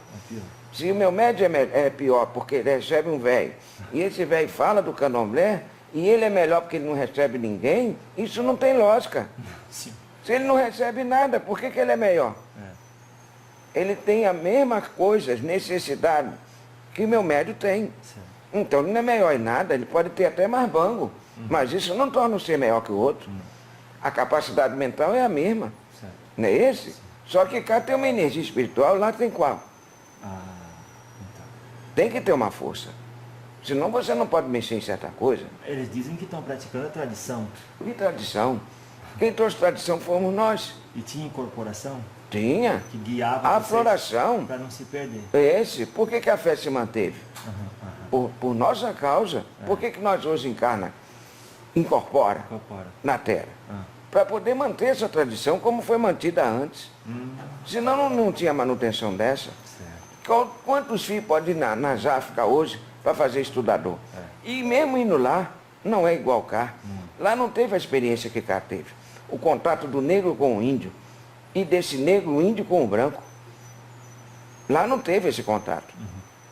Se o meu médio é pior porque ele recebe um velho, e esse velho fala do candomblé, e ele é melhor porque ele não recebe ninguém, isso não tem lógica. Sim. Se ele não recebe nada, por que ele é melhor? Ele tem as mesmas coisas, necessidade, que o meu médio tem. Sim. Então ele não é melhor em nada, ele pode ter até mais bango, mas isso não torna o ser melhor que o outro. A capacidade mental é a mesma, certo. Não é esse? Sim. Só que cá tem uma energia espiritual, lá tem qual? Então. Tem que ter uma força. Senão você não pode mexer em certa coisa. Eles dizem que estão praticando a tradição. Que tradição? Quem trouxe tradição fomos nós. E tinha incorporação? Tinha. Que guiava a floração. Para não se perder. Esse. Por que a fé se manteve? Por nossa causa. Por que nós hoje incorpora na terra? Para poder manter essa tradição como foi mantida antes. Senão não tinha manutenção dessa. Quantos filhos podem ir na África hoje para fazer estudador? E mesmo indo lá, não é igual cá. Lá não teve a experiência que cá teve. O contato do negro com o índio. E desse negro, o índio com o branco. Lá não teve esse contato.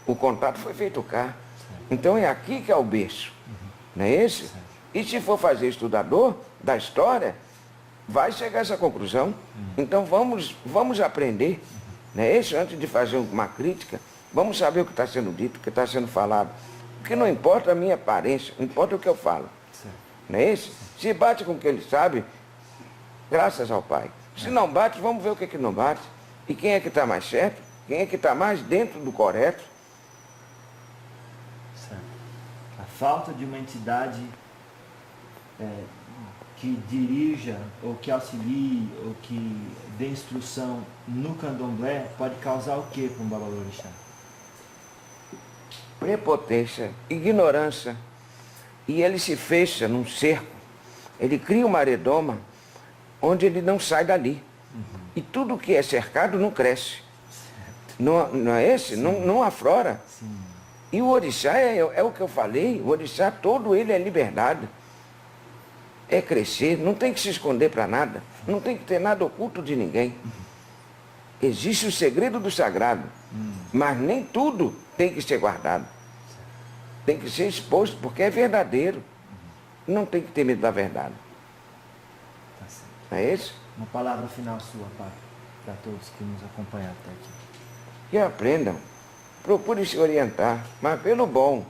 O contato foi feito cá. Então é aqui que é o berço. Não é esse? E se for fazer estudador da história, vai chegar a essa conclusão. Então vamos aprender. Não é isso? Antes de fazer uma crítica, vamos saber o que está sendo dito, o que está sendo falado. Porque não importa a minha aparência, não importa o que eu falo. Não é isso? Se bate com o que ele sabe, graças ao Pai. Se não bate, vamos ver o que não bate. E quem é que está mais certo? Quem é que está mais dentro do correto? A falta de uma entidade que dirija, ou que auxilie, ou que dê instrução no candomblé, pode causar o que para um babalorixá? Prepotência, ignorância. E ele se fecha num cerco. Ele cria uma redoma onde ele não sai dali. E tudo que é cercado não cresce. Não é esse? Não aflora. Sim. E o orixá é o que eu falei. O orixá todo ele é liberdade. É crescer, não tem que se esconder para nada, não tem que ter nada oculto de ninguém. Existe o segredo do sagrado, mas nem tudo tem que ser guardado. Tem que ser exposto, porque é verdadeiro. Não tem que ter medo da verdade. Tá certo. Não é isso? Uma palavra final sua, Pai, para todos que nos acompanharam até aqui. Que aprendam, procurem se orientar, mas pelo bom,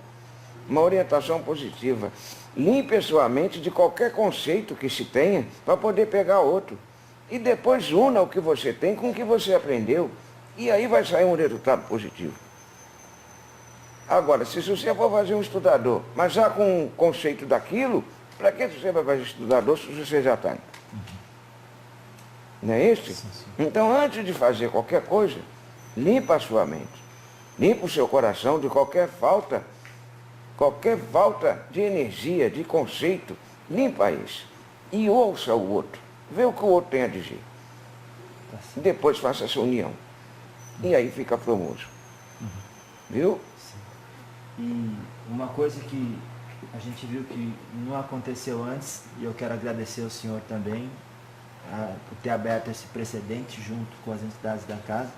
uma orientação positiva. Limpe a sua mente de qualquer conceito que se tenha para poder pegar outro. E depois una o que você tem com o que você aprendeu. E aí vai sair um resultado positivo. Agora, se você for fazer um estudador, mas já com o conceito daquilo, para que você vai fazer estudador se você já está? Não é isso? Então, antes de fazer qualquer coisa, limpa a sua mente. Limpa o seu coração de qualquer falta de energia, de conceito, limpa isso. E ouça o outro. Vê o que o outro tem a dizer. Depois faça essa união. E aí fica famoso. Viu? E uma coisa que a gente viu que não aconteceu antes, e eu quero agradecer ao senhor também, por ter aberto esse precedente junto com as entidades da casa,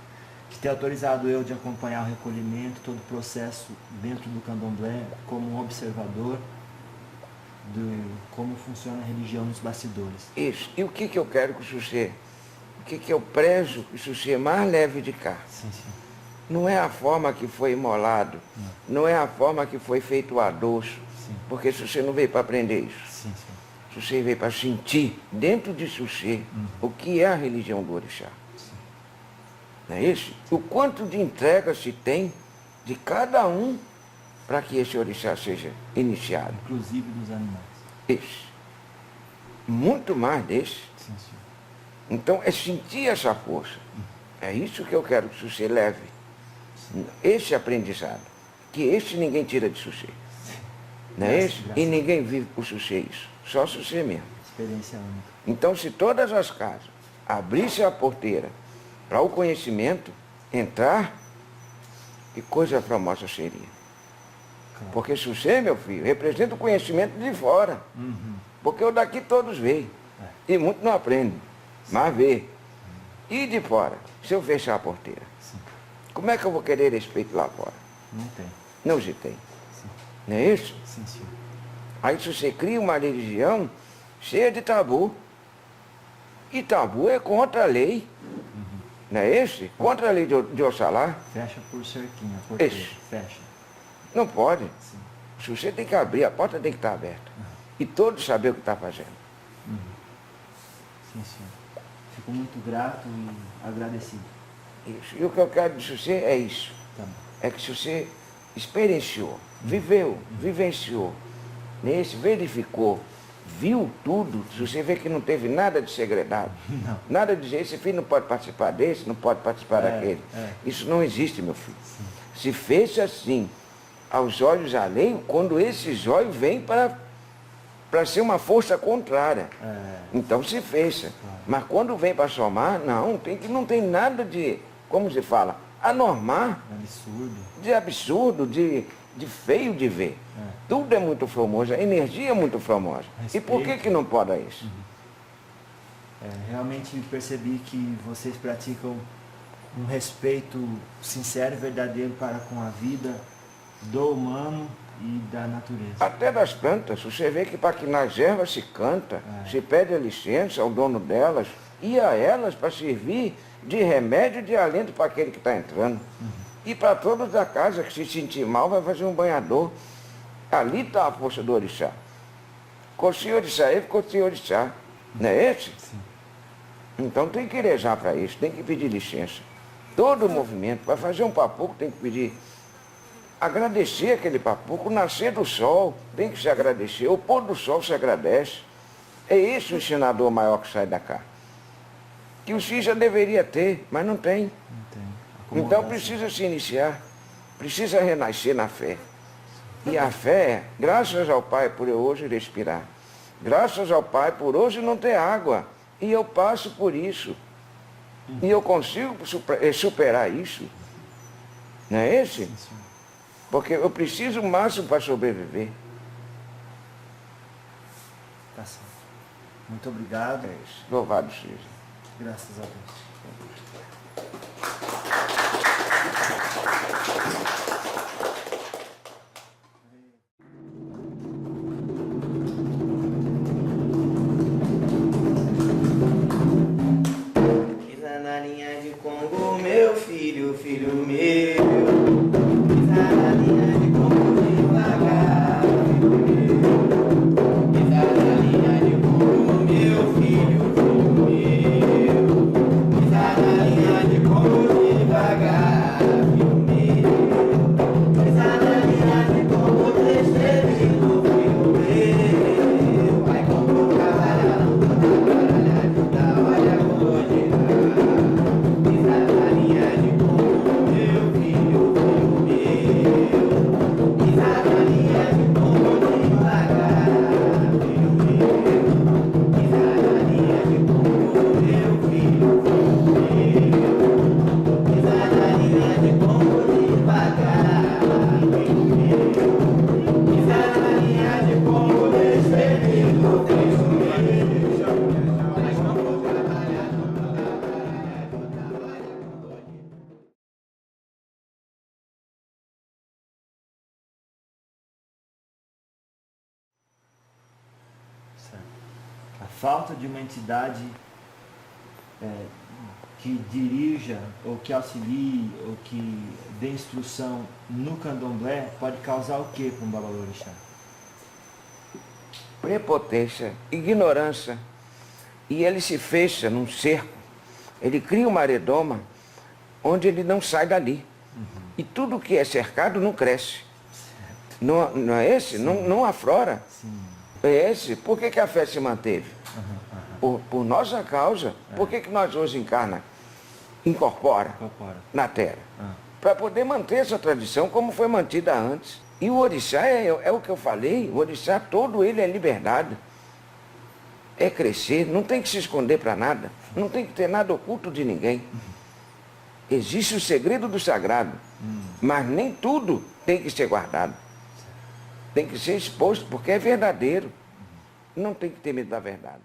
de ter autorizado eu de acompanhar o recolhimento, todo o processo dentro do candomblé, como um observador de como funciona a religião nos bastidores. Isso. E o que eu quero que o Xuxê, o que eu prezo que o Xuxê mais leve de cá? Sim, sim. Não é a forma que foi imolado, não é a forma que foi feito o adoço, Sim. Porque se você não veio para aprender isso, Sim, sim. se você veio para sentir dentro de você o que é a religião do orixá. Sim. Não é isso? O quanto de entrega se tem de cada um para que esse orixá seja iniciado. Inclusive dos animais. Esse. Muito mais desse. Sim, senhor. Então é sentir essa força. É isso que eu quero que você leve. Esse aprendizado. Que esse ninguém tira de você. Não é esse? E ninguém vive por você isso. Só você mesmo. Experiência única. Então se todas as casas abrissem a porteira para o conhecimento entrar, que coisa famosa seria. Claro. Porque se você, meu filho, representa o conhecimento de fora. Porque o daqui todos veem. E muitos não aprendem, mas vê. E de fora, se eu fechar a porteira, Sim. como é que eu vou querer respeito lá fora? Não tem. Não se tem. Sim. Não é isso? Sim, senhor. Aí se você cria uma religião cheia de tabu. E tabu é contra a lei. Não é esse? Contra a lei de Oxalá. Fecha por cerquinho, a porteira. Esse. Fecha. Não pode. Sim. Se você tem que abrir, a porta tem que estar aberta. E todos saber o que está fazendo. Sim, senhor. Fico muito grato e agradecido. Isso. E o que eu quero de você é isso. Tá bom. É que se você experienciou, viveu, vivenciou, nesse, verificou, viu tudo, se você vê que não teve nada de segredado, Não. nada de dizer, esse filho não pode participar desse, não pode participar daquele. Isso não existe, meu filho. Sim. Se fez assim, aos olhos alheios, quando esses olhos vêm para ser uma força contrária. Então se fecha. Mas quando vem para somar, não tem nada de, como se fala, anormal, Absurdo. de absurdo, de feio de ver. Tudo é muito formoso, a energia é muito formosa. E por que não pode isso? Realmente percebi que vocês praticam um respeito sincero e verdadeiro para com a vida do humano e da natureza. Até das plantas, você vê que para que nas ervas se canta, se pede a licença ao dono delas e a elas para servir de remédio e de alento para aquele que está entrando. E para todos da casa que se sentir mal vai fazer um banhador. Ali está a força do orixá. Coci orixá, coci orixá. Não é esse? Sim. Então tem que rezar para isso, tem que pedir licença. Todo o movimento, para fazer um papuco tem que pedir. Agradecer aquele papuco, o nascer do sol, tem que se agradecer, o pôr do sol se agradece. É esse o ensinador maior que sai da cá. Que o Cis já deveria ter, mas não tem. Não tem. Então precisa se iniciar, precisa renascer na fé. E a fé, graças ao Pai por eu hoje respirar, graças ao Pai por hoje não ter água, e eu passo por isso. E eu consigo superar isso. Não é esse? Sim, senhor. Porque eu preciso o máximo para sobreviver. Tá certo. Muito obrigado. É isso. Louvado seja. Graças a Deus. Pisa na linha de Congo, meu filho, filho meu. Pisa na linha de Congo devagar, filho meu. Pisa na linha de Congo, meu filho, filho meu. Pisa na linha de Congo devagar, filho meu. Pisa na linha de Congo destemido, filho meu. Vai comprou cavalo, olha hoje. Pisa na linha de Congo, meu filho, filho meu. Pisa na linha de Congo devagar, filho meu. Pisa na linha de Congo, meu filho, filho meu. Pisa na linha de Congo devagar, filho meu. Pisa na linha de Congo destemido, filho meu. Mas não vou trabalhar, não vou trabalhar, vou trabalhar com dor de Certo. A falta de uma entidade que dirija, ou que auxilie, ou que dê instrução no candomblé pode causar o que para um babalorixá? prepotência, ignorância. E ele se fecha num cerco, ele cria uma redoma onde ele não sai dali. E tudo que é cercado não cresce. Não é esse? Não aflora. É esse. Por que a fé se manteve? Por nossa causa. Por que nós hoje incorpora na terra? Para poder manter essa tradição como foi mantida antes. E o orixá é o que eu falei, o orixá todo ele é liberdade. É crescer, não tem que se esconder para nada, não tem que ter nada oculto de ninguém. Existe o segredo do sagrado, mas nem tudo tem que ser guardado. Tem que ser exposto, porque é verdadeiro. Não tem que ter medo da verdade.